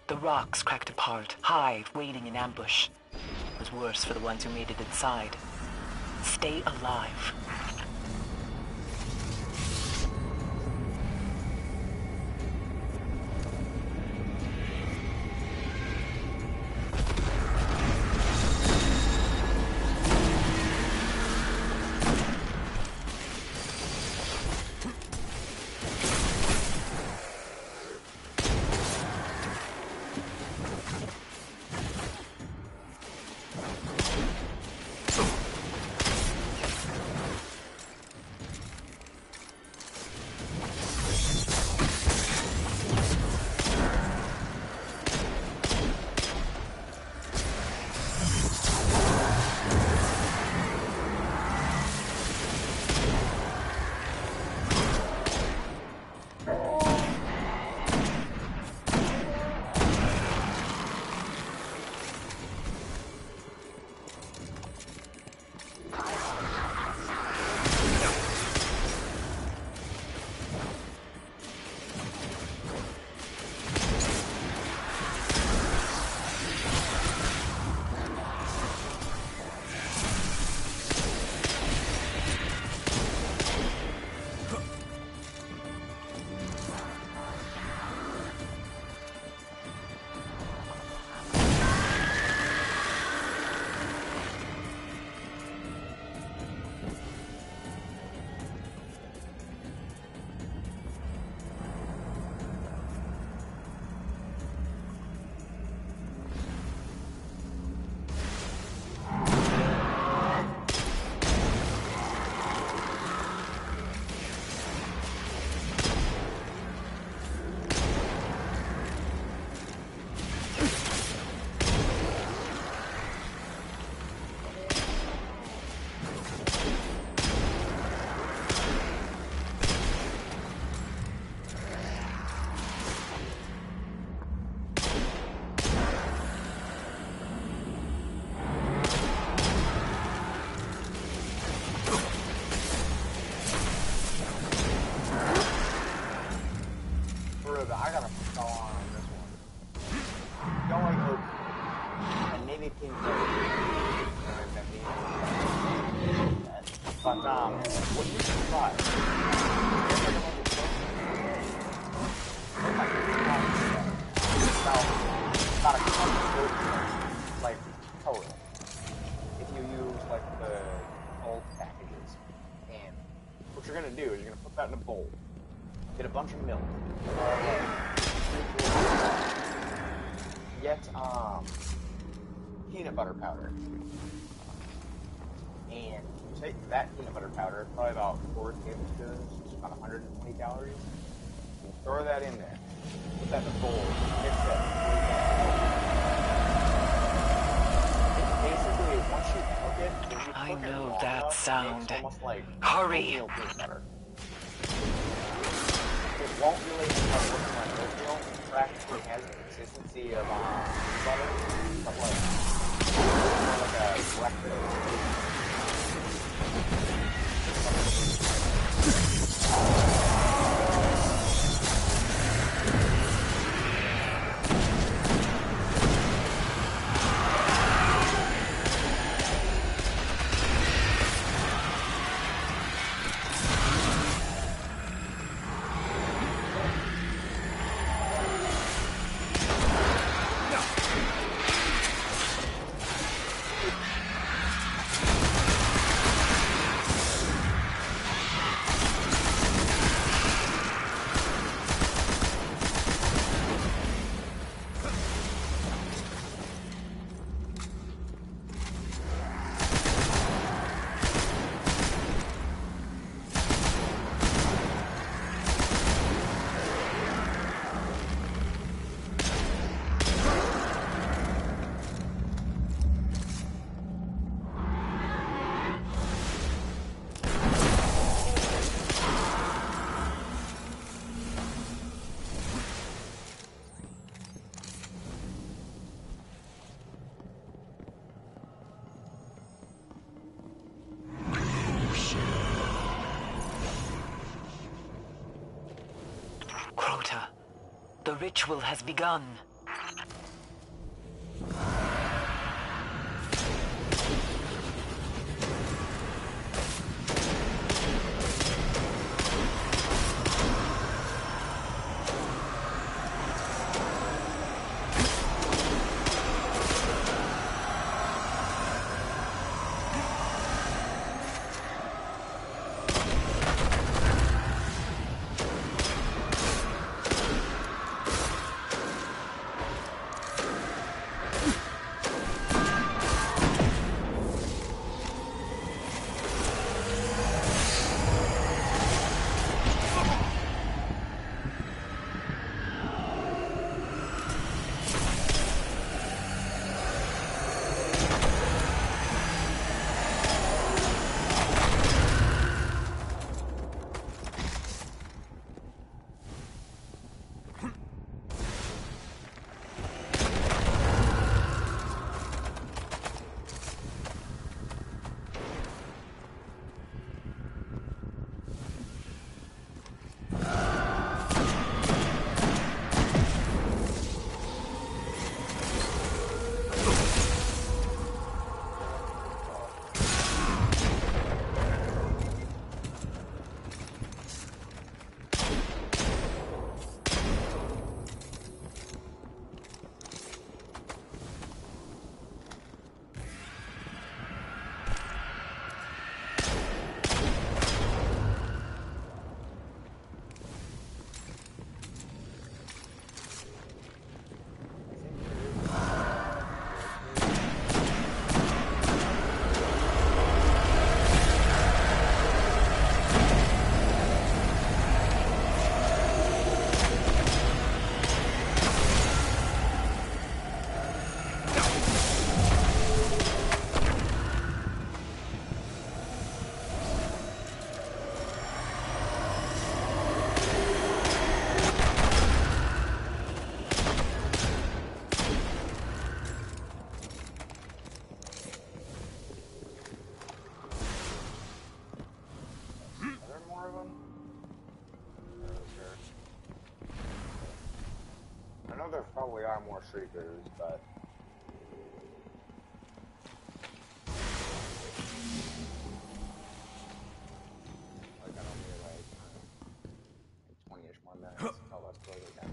The rocks cracked apart, Hive waiting in ambush. It was worse for the ones who made it inside. Stay alive. gotta go on this one. Don't like hope. And maybe King but what you survive? About a couple like total. If you use like the old packages, and what you're gonna do is you're gonna put that in a bowl, get a bunch of milk, get peanut butter powder, and you take that peanut butter powder, probably about 4 tablespoons, which is about 120 calories, and throw that in there. Put that in a bowl, mix that. Basically, once you cook it, I know that enough, sound. almost like Hurry! oatmeal peanut butter. It won't really end up looking like oatmeal. It practically has the consistency of butter, but like a breakfast. Crota, the ritual has begun. know there probably are more shriekers, but like I don't need like 20-ish more minutes. Oh, that's close again.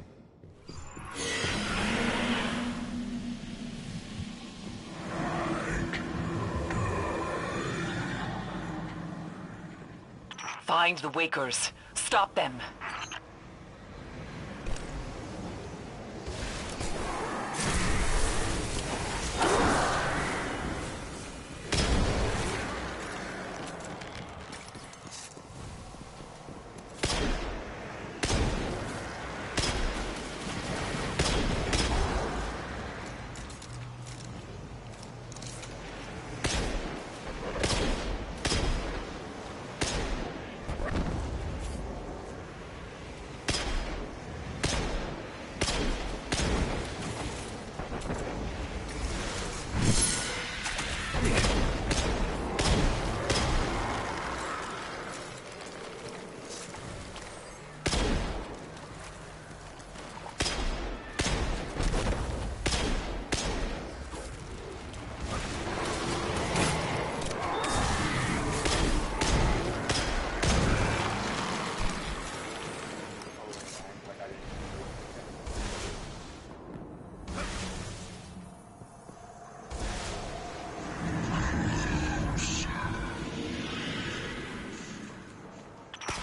Find the Wakers. Stop them.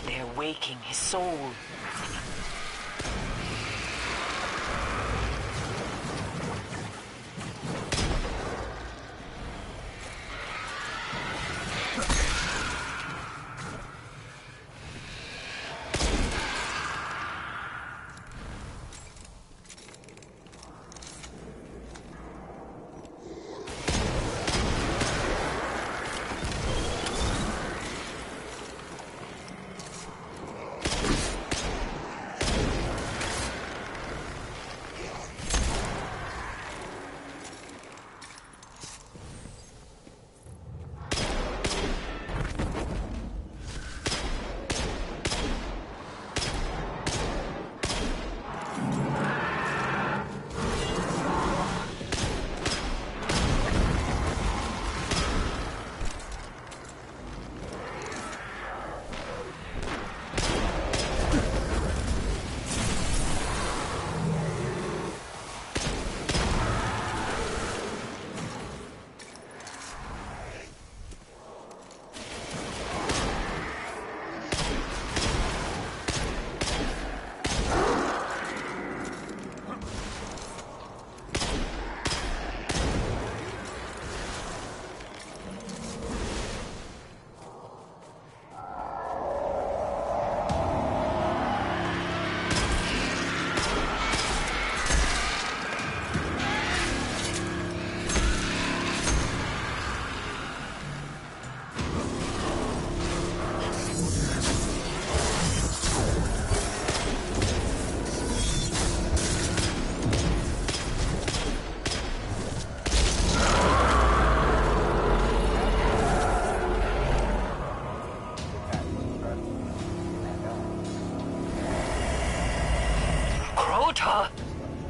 They're waking his soul.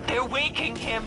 They're waking him.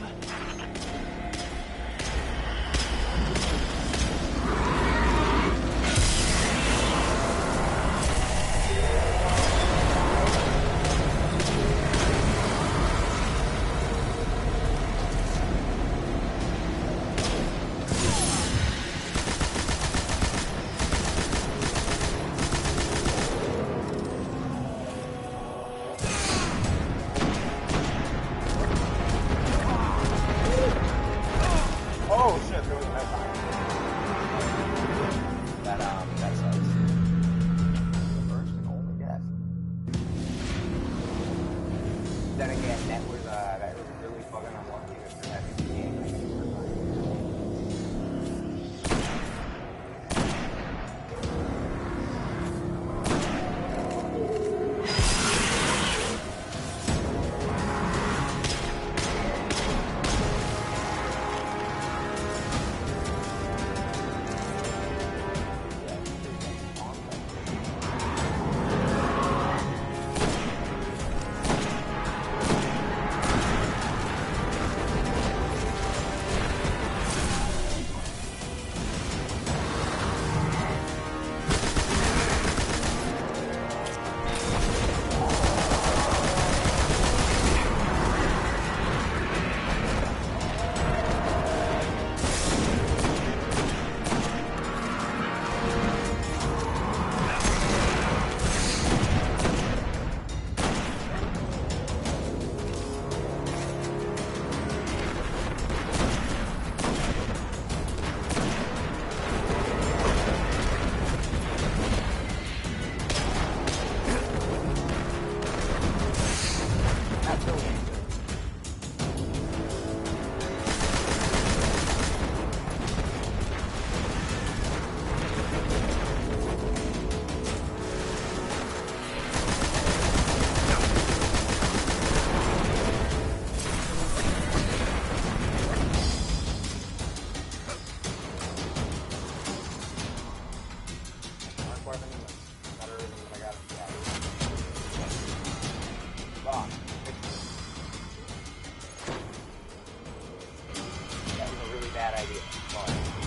idea. Fine.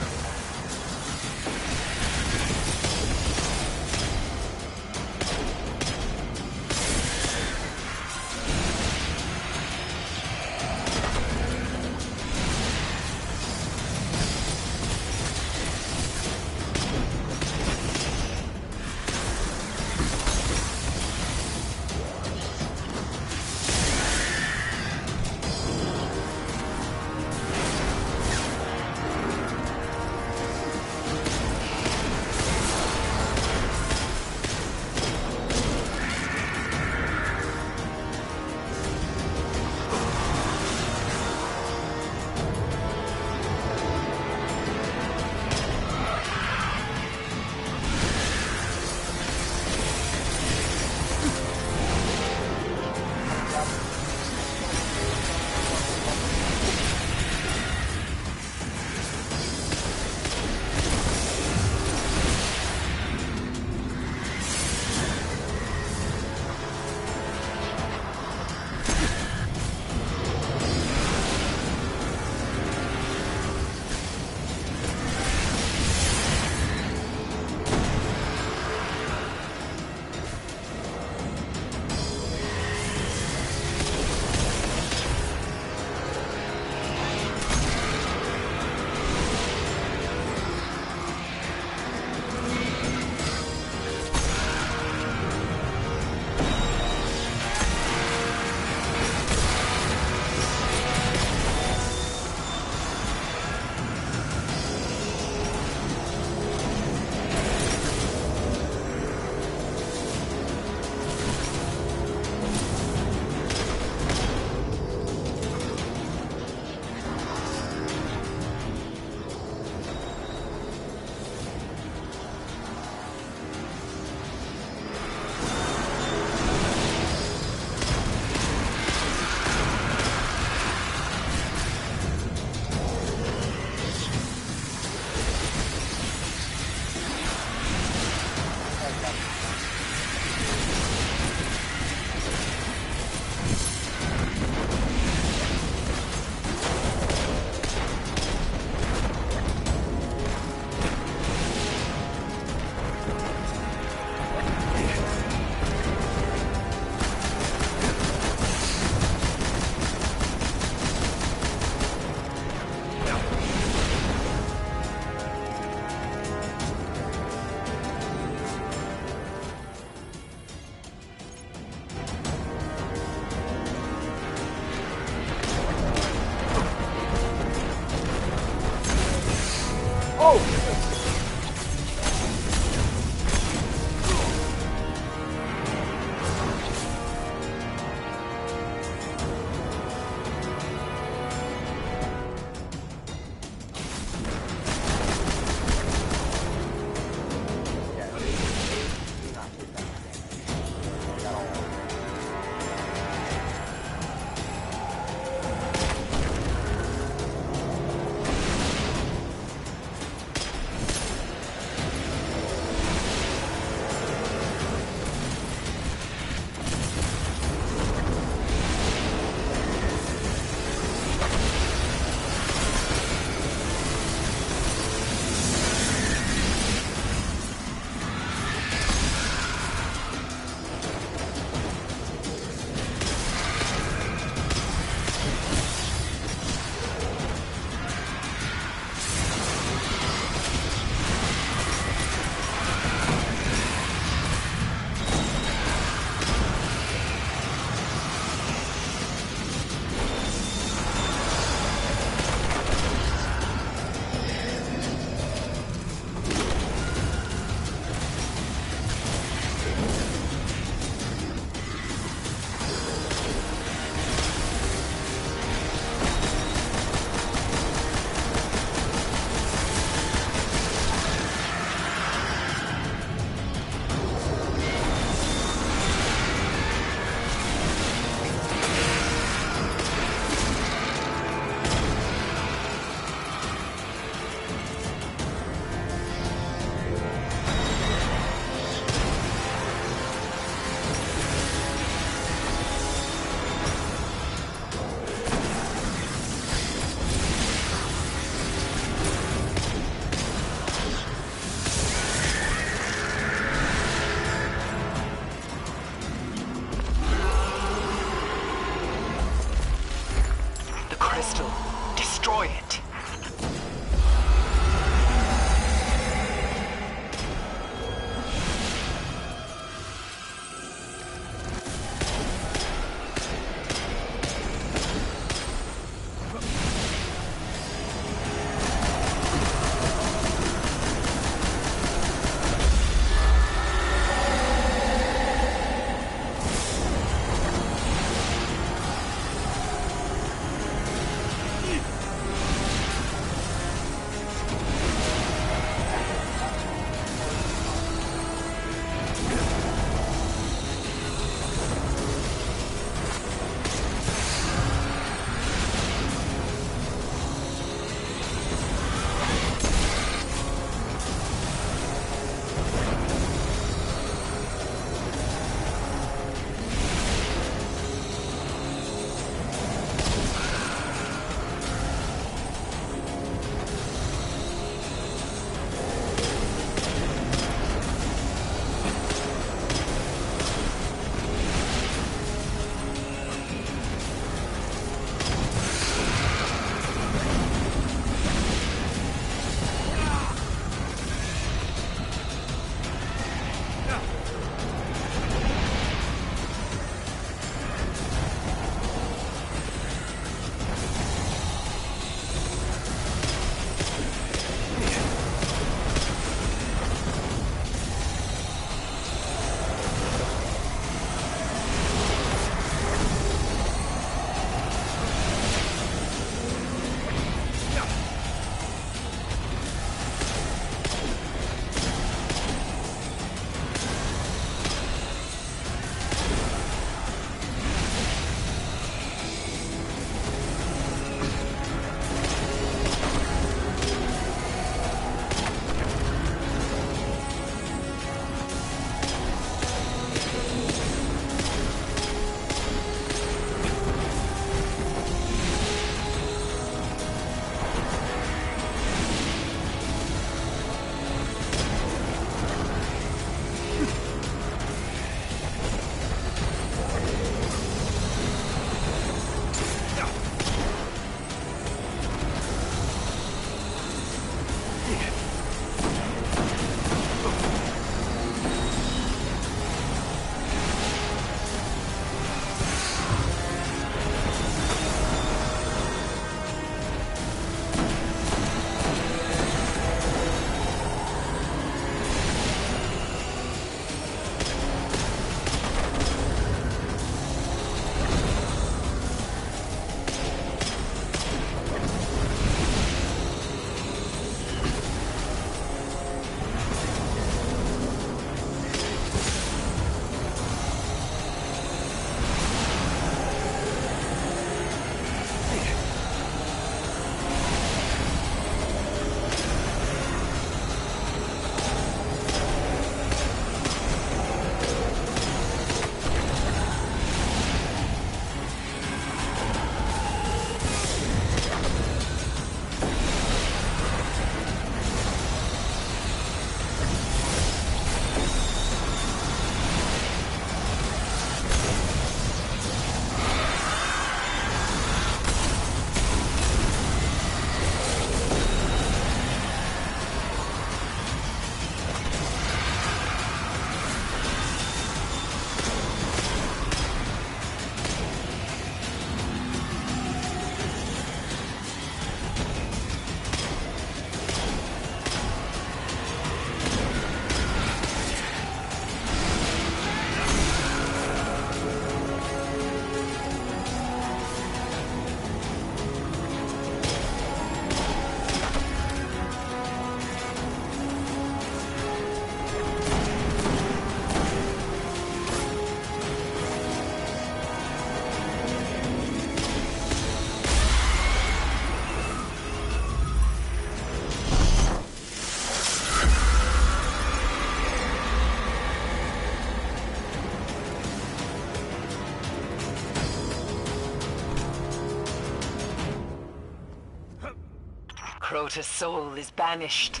Crota's soul is banished.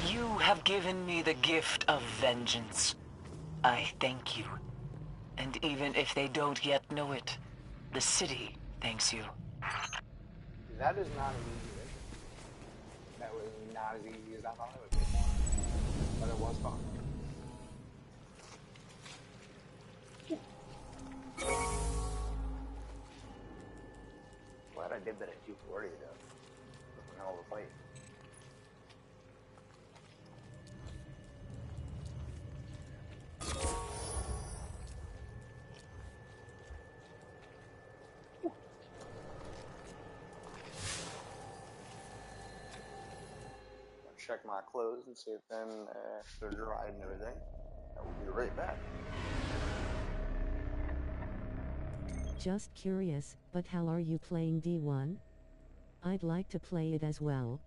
You have given me the gift of vengeance. I thank you. And even if they don't yet know it, the city thanks you. That is not an easy mission. That was not as easy as I thought it would be. But it was fun. Glad I did that at 240 though. That's a hell of a fight. Check my clothes and see if they're dried and everything. I will be right back. Just curious, but how are you playing D1? I'd like to play it as well.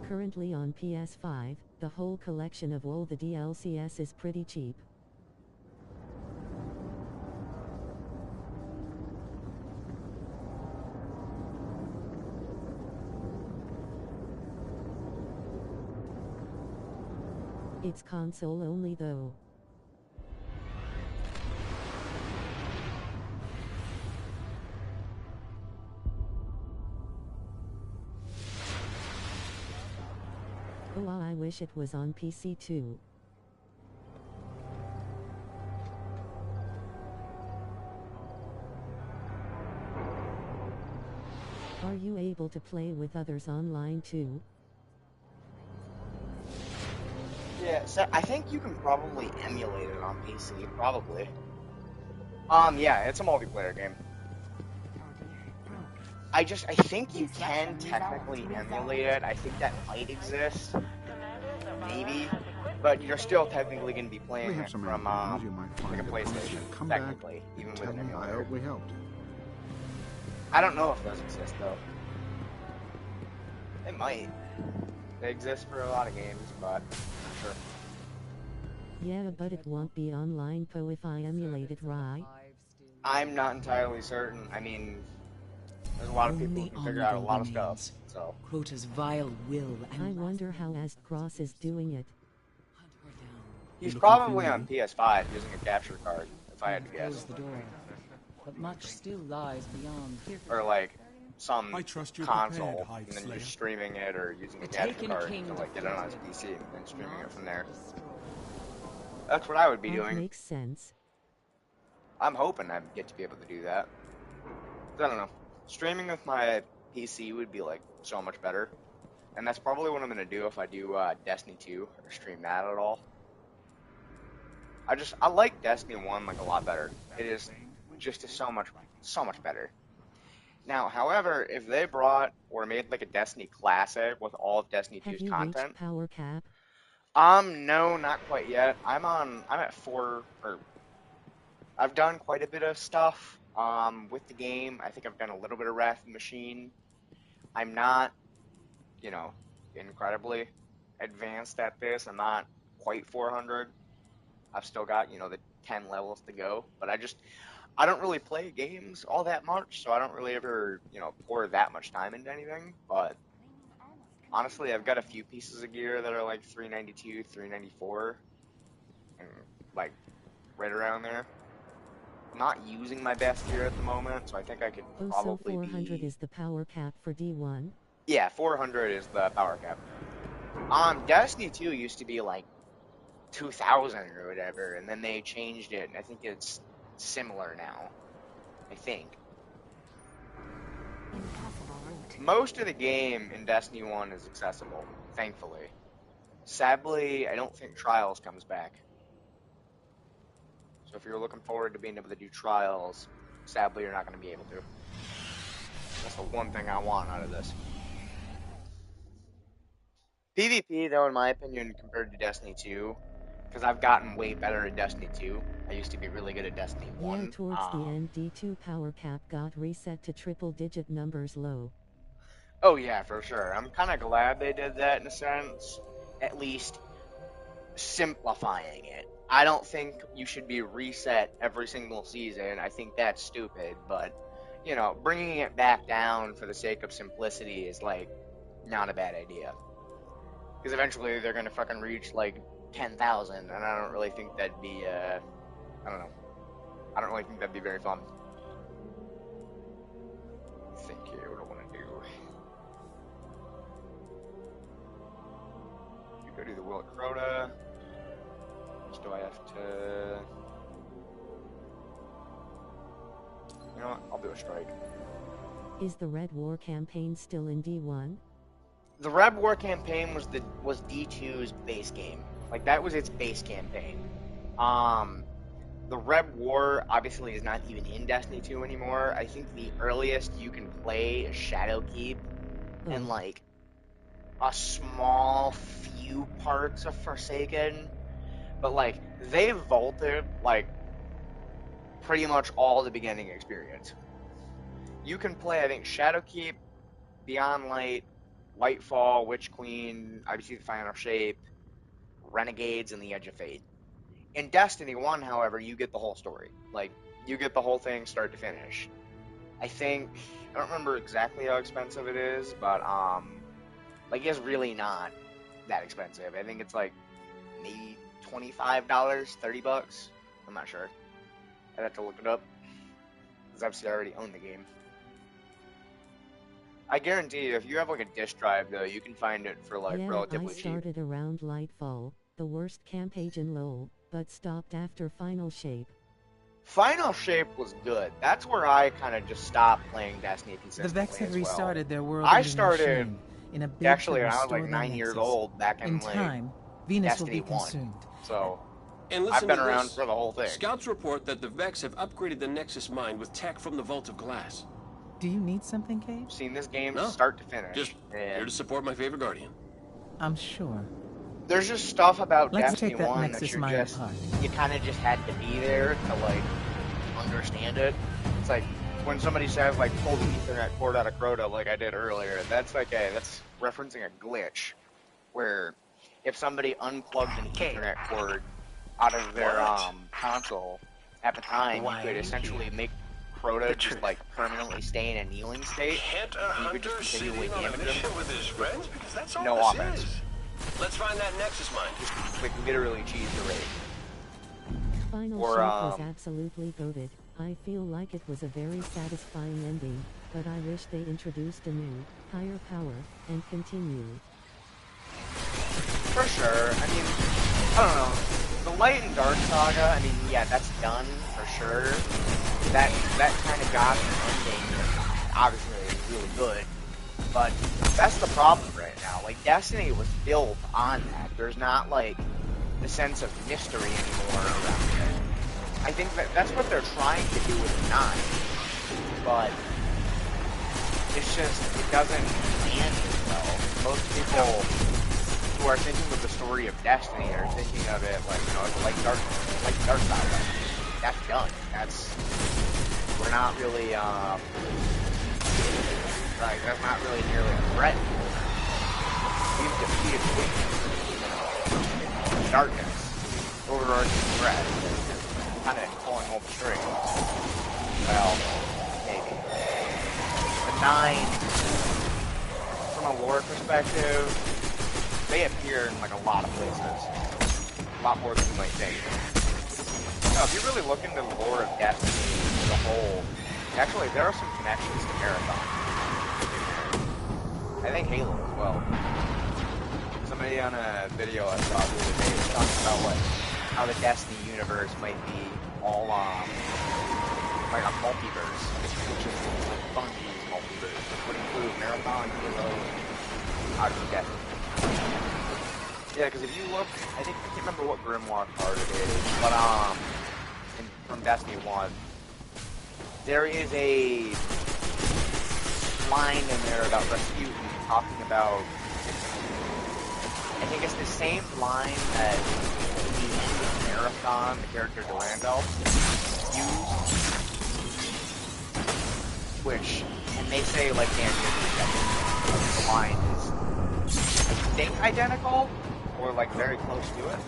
Currently on PS5, the whole collection of all the DLCs is pretty cheap. It's console only though. Oh, I wish it was on PC too. Are you able to play with others online too? Yeah, so I think you can probably emulate it on PC, probably. Yeah, it's a multiplayer game. I think you can technically emulate it. I think that might exist. Maybe. But you're still technically going to be playing it from like a PlayStation, technically, even with an emulator. I hope we helped. I don't know if those exist, though. They might. They exist for a lot of games, but not sure. Yeah, but it won't be online if I emulate it, right? I'm not entirely certain. I mean, there's a lot of people who can figure out a lot of stuff, so. Crota's vile will and I wonder how Astcross is doing it. He's probably on PS5 using a capture card, if I had to guess. Close the door, but much still lies beyond. Or like some console, and then you're streaming it or using a capture card to like get it on his PC and then streaming it from there. That's what I would be doing. Makes sense. I'm hoping I get to be able to do that. I don't know. Streaming with my PC would be like so much better. And that's probably what I'm going to do if I do Destiny 2 or stream that at all. I like Destiny 1 like a lot better. It is just so much better. Now, however, if they brought or made like a Destiny Classic with all of Destiny 2's content. Have you reached power cap? No, not quite yet. I'm at 4, or I've done quite a bit of stuff with the game. I think I've done a little bit of Wrath of the Machine. I'm not, incredibly advanced at this. I'm not quite 400. I've still got, the 10 levels to go. But I don't really play games all that much, so I don't really ever, pour that much time into anything. But honestly, I've got a few pieces of gear that are like 392, 394, and like right around there. I'm not using my best gear at the moment, so I think I could probably so 400 is the power cap for D1? Yeah, 400 is the power cap. Destiny 2 used to be like 2,000 or whatever, and then they changed it, and I think it's similar now. I think. Most of the game in Destiny 1 is accessible. thankfully. Sadly, I don't think Trials comes back. So if you're looking forward to being able to do Trials, sadly you're not going to be able to. That's the one thing I want out of this. PvP, though, in my opinion, compared to Destiny 2, because I've gotten way better at Destiny 2. I used to be really good at Destiny 1. Yeah, towards the end, D2 power cap got reset to triple-digit numbers low. Oh yeah, for sure. I'm kind of glad they did that in a sense. At least simplifying it. I don't think you should be reset every single season. I think that's stupid, but, you know, bringing it back down for the sake of simplicity is, like, not a bad idea. Because eventually they're going to fucking reach, like, 10,000, and I don't really think that'd be, I don't know. I don't really think that'd be very fun. Think here, what I want to do. You go do the Will of Crota. Do I have to... You know what? I'll do a strike. Is the Red War campaign still in D1? The Red War campaign was D2's base game. Like, that was its base campaign. The Red War obviously is not even in Destiny 2 anymore. I think the earliest you can play is Shadowkeep and, like, a small few parts of Forsaken. But, like, they vaulted, like, pretty much all the beginning experience. You can play, I think, Shadowkeep, Beyond Light, Lightfall, Witch Queen, obviously the Final Shape, Renegades, and the Edge of Fate. In Destiny 1, however, you get the whole story. Like, you get the whole thing start to finish. I think, I don't remember exactly how expensive it is, but, like, it's really not that expensive. I think it's, like, maybe $25, $30. I'm not sure. I'd have to look it up. Because obviously I already own the game. I guarantee you, if you have like a disk drive though, you can find it for like relatively cheap. I started around Lightfall, the worst camp agent LOL, but stopped after Final Shape. Final Shape was good. That's where I kind of just stopped playing Destiny consistently. The Vex had restarted their world. I started in a bid actually to when I was like restore 9 years old back in like time, Venus Destiny will be consumed. 1. So And I've been around for the whole thing. Scouts report that the Vex have upgraded the Nexus mine with tech from the Vault of Glass. Do you need something, Cage? Seen this game No, start to finish. Just here to support my favorite Guardian. I'm sure. There's just stuff about Let's Destiny take that 1 Nexus that you're mine just, apart. you kind of just had to be there to like understand it. It's like when somebody says like pull the Ethernet cord out of Crota like I did earlier, that's like that's referencing a glitch where if somebody unplugged an Ethernet cord out of their console at the time, you could essentially make Crota just like permanently stay in a kneeling state. Can't a and you hunter could just sit continually in on a damage mission him. with his friends? Because that's all No this offense. is. Let's find that Nexus mine. Just like literally cheese the raid. Final Or, Shape was absolutely goated. I feel like it was a very satisfying ending, but I wish they introduced a new, higher power, and continued. For sure. I mean, I don't know. The Light and Dark Saga, I mean, yeah, that's done for sure. That kind of got an ending. Obviously, it's really good. But that's the problem right now. Like, Destiny was built on that. There's not, like, the sense of mystery anymore around it. I think that's what they're trying to do with 9. But it's just, it doesn't land as well. Most people who are thinking of the story of Destiny are thinking of it like, you know, like Dark Saga. That's done. We're not really, right, that's not really nearly a threat. We've defeated darkness, overarching threat, kind of pulling all the strings. Well, maybe. The 9, from a lore perspective, they appear in like a lot of places. A lot more than you might think. No, if you really look into the lore of Destiny as a whole, actually there are some connections to Marathon. I think Halo as well. Somebody on a video I saw the other day was talking about like how the Destiny universe might be all like a multiverse, which is like Bungie's multiverse, which would include Marathon, Halo, obviously Destiny. Yeah, because if you look, I can't remember what Grimoire card it is, but from Destiny 1, there is a line in there about Rasputin talking about, I think it's the same line that the Marathon, the character Durandal, used, which, and they say, like, the line is, I think, identical, or, like, very close to it.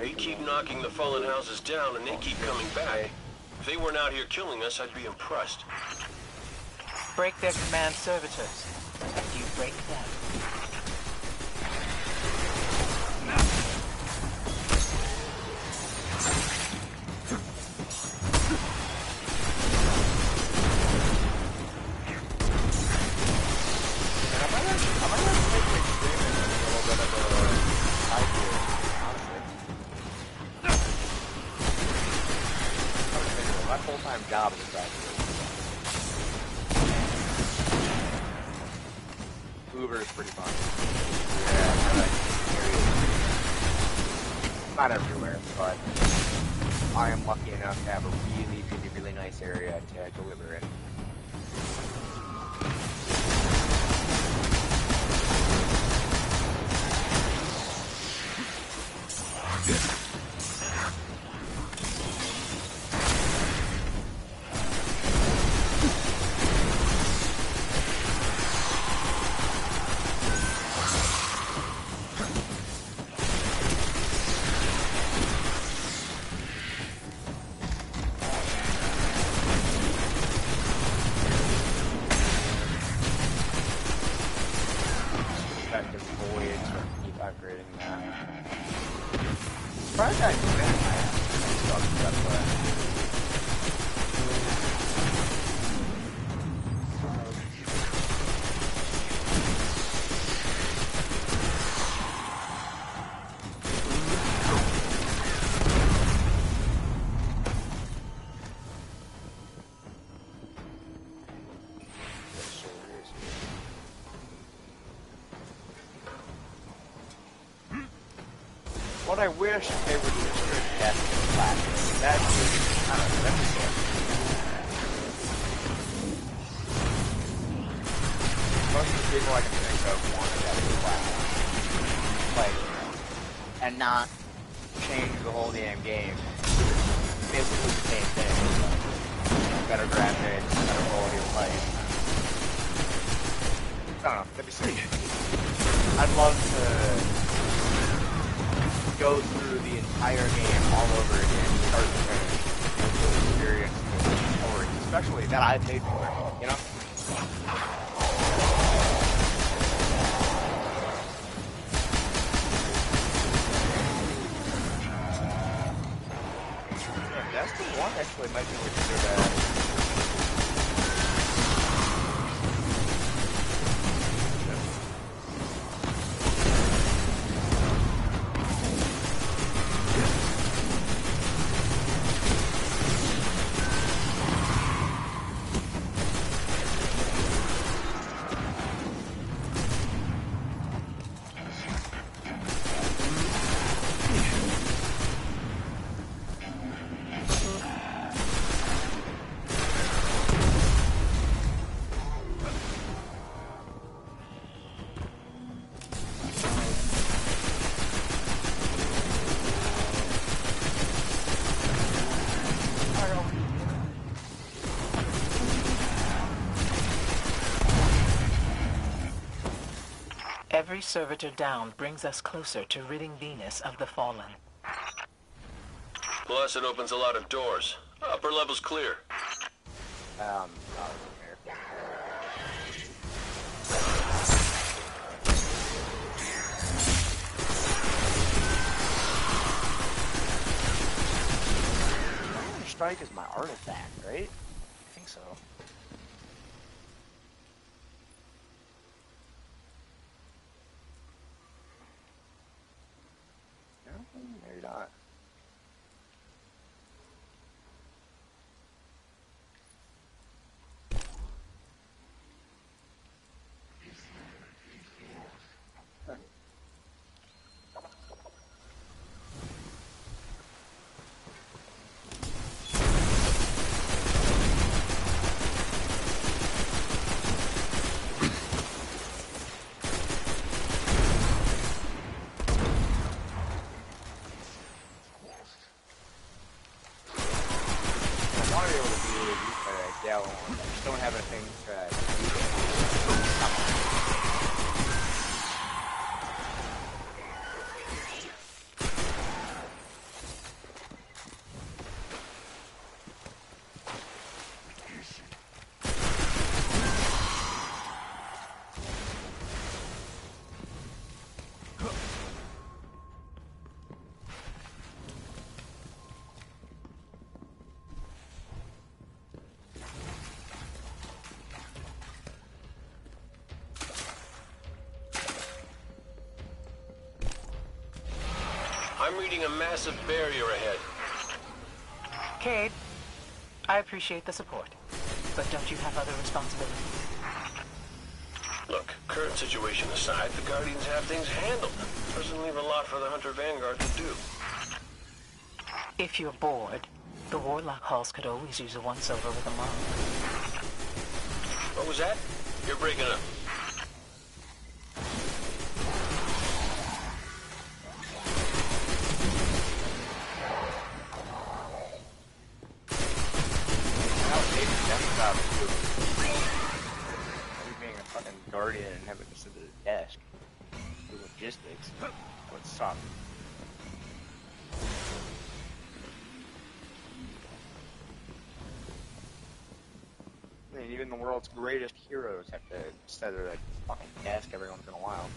We keep knocking the fallen houses down and they keep coming back. If they weren't out here killing us, I'd be impressed. Break their command servitors, and you break them. Job is Uber is pretty fun. Yeah, not everywhere, but I am lucky enough to have a really, really, really nice area to deliver in. What I wish they would do is test the class. That is, I don't know, that's the most of the people I can think of wanted that class. Like, and not change the whole damn game. Basically the same thing. Better graphics, better quality of life. I don't know, that'd be sweet. I'd love to go through the entire game all over again, start to finish, and experience the story, especially that I paid for, you know? Yeah, Destiny 1 actually might be considered a Every servitor down brings us closer to ridding Venus of the fallen. Plus, it opens a lot of doors. Upper level's clear. Not Strike is my artifact, right? I think so. No, maybe not. I just don't have anything I'm reading a massive barrier ahead. Cade, I appreciate the support, but don't you have other responsibilities? Look, current situation aside, the Guardians have things handled. Doesn't leave a lot for the Hunter Vanguard to do. If you're bored, the Warlock Halls could always use a once-over with a monk. What was that? You're breaking up. Guardian and having to sit at a desk. The logistics would suck. I mean, even the world's greatest heroes have to sit at a fucking desk every once in a while.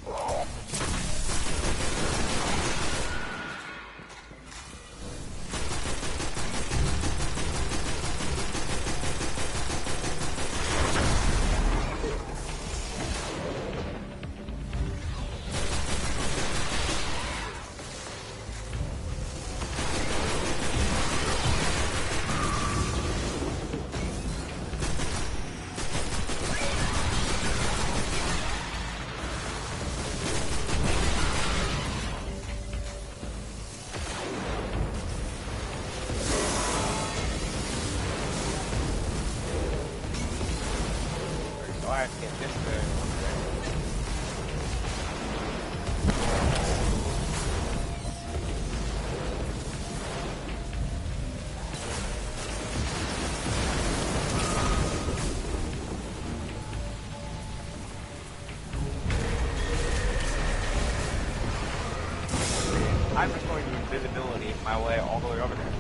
I'm just going to invisibility my way all the way over there.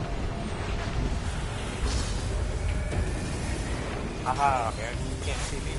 Aha, man, you can't see me.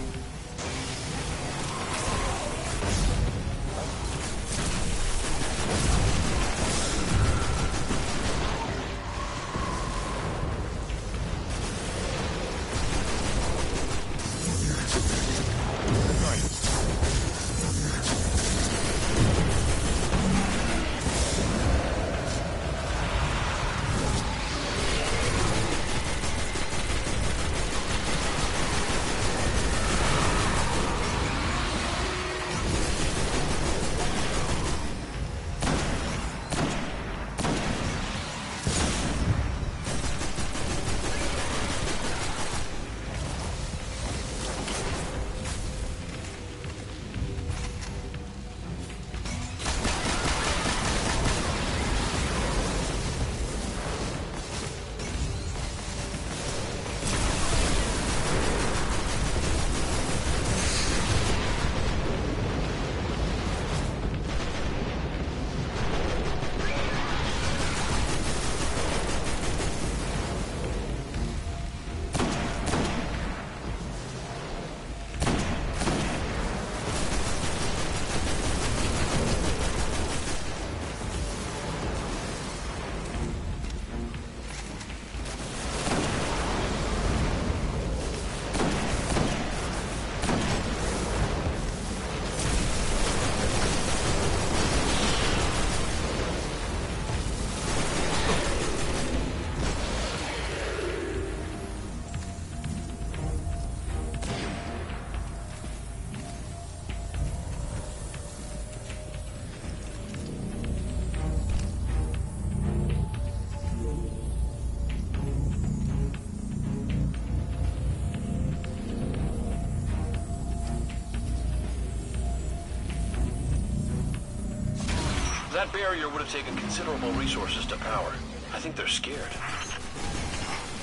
That barrier would have taken considerable resources to power. I think they're scared.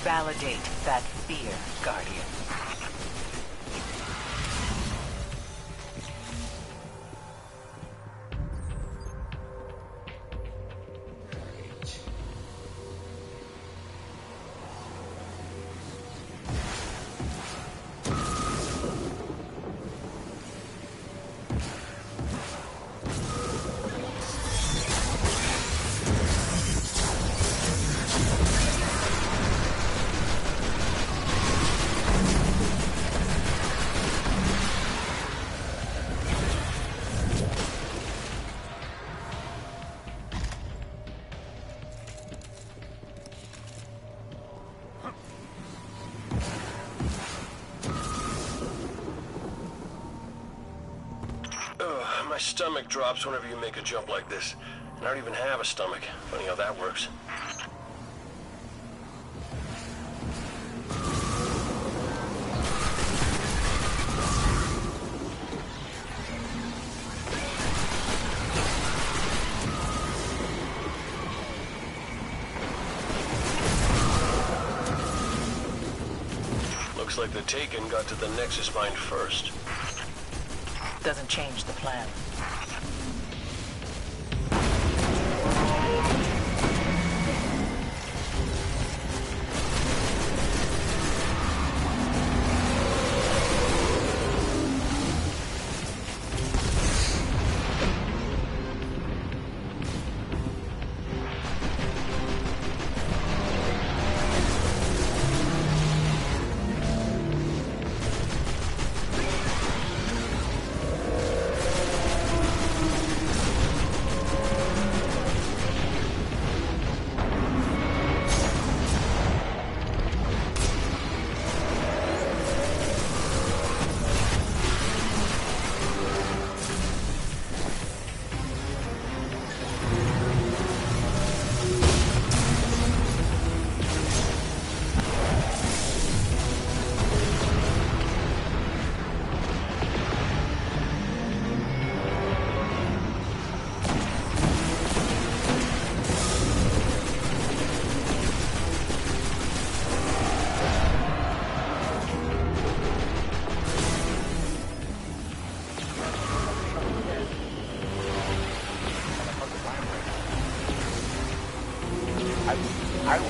Validate that fear, Guardian. My stomach drops whenever you make a jump like this. And I don't even have a stomach. Funny how that works. Looks like the Taken got to the Nexus Mine first. Doesn't change the plan.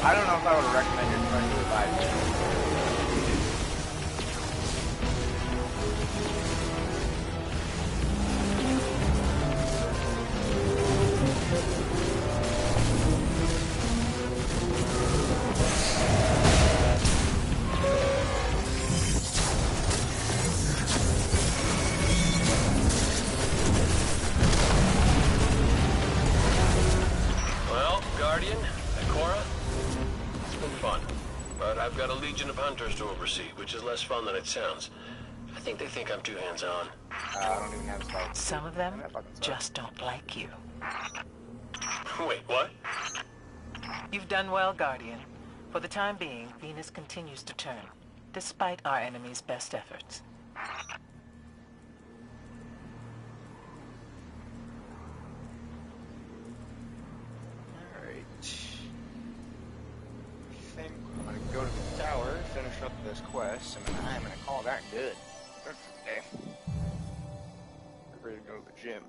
I don't know if I would recommend your trying to revive it. Well, Guardian, Ikora, it's been fun. But I've got a legion of hunters to oversee, which is less fun than it sounds. I think they think I'm too hands-on. I don't even have spells. Some of them just don't like you. Wait, what? You've done well, Guardian. For the time being, Venus continues to turn, despite our enemy's best efforts. Alright. I think I'm gonna go to the tower, finish up this quest, and then I'm gonna call that good. Good for the day. I'm ready to go to the gym.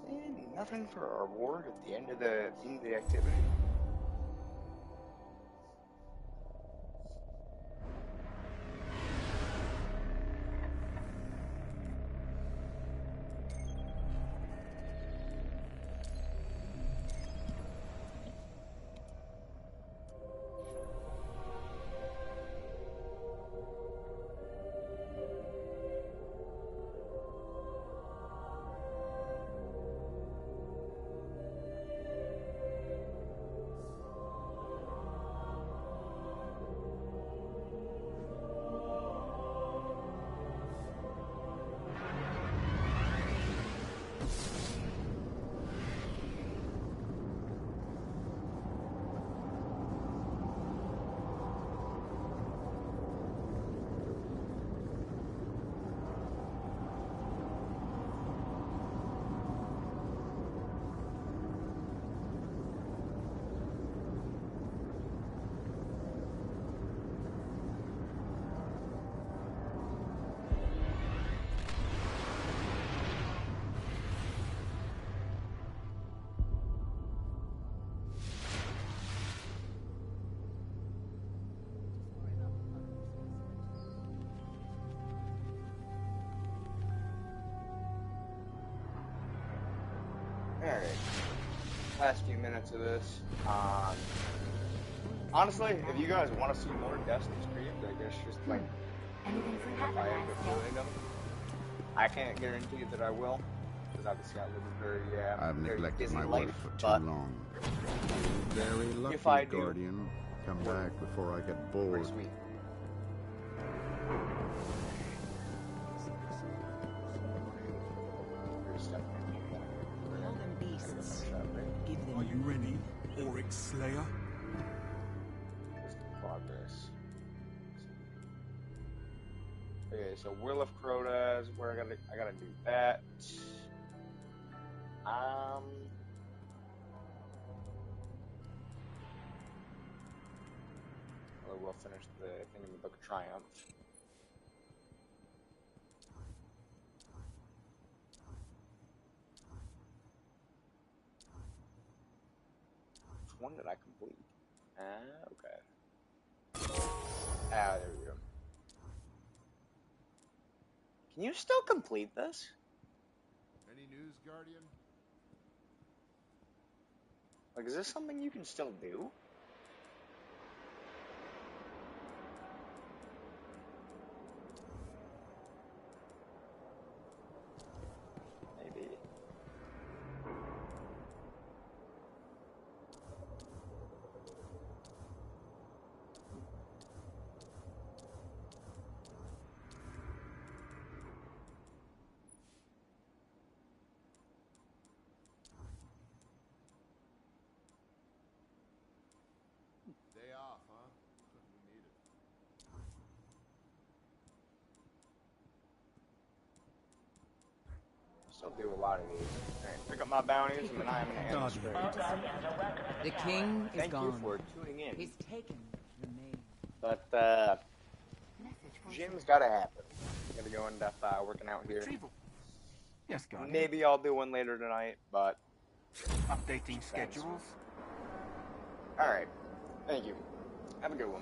And nothing for our reward at the end of the activity. Alright. Last few minutes of this. Honestly, if you guys want to see more Destiny streams, I guess just like if I end up doing them. I can't guarantee that I will, because obviously I live a very, I've very neglected busy my life. work for too But long. Very lucky, if I do, Guardian. Come back before I get bored. pretty sweet. All them beasts. Give them. Are you ready, Oryx Slayer? Progress. Okay, so Will of Crota is where I gotta do that. We'll finish the thing in the Book of Triumph. Which one did I complete? Okay. There we go. Can you still complete this? Any news, Guardian? Like, is this something you can still do? Maybe. Day off, huh? We need it. Still do a lot of these. Alright, pick up my bounties and then I'm gonna end the stream. The king is Thank gone. you for tuning in. He's taken the name. But, gym's gotta happen. Gotta go end up working out here. Yes, Guardian. Maybe I'll do one later tonight, but... Updating schedules. Alright. Thank you. Have a good one.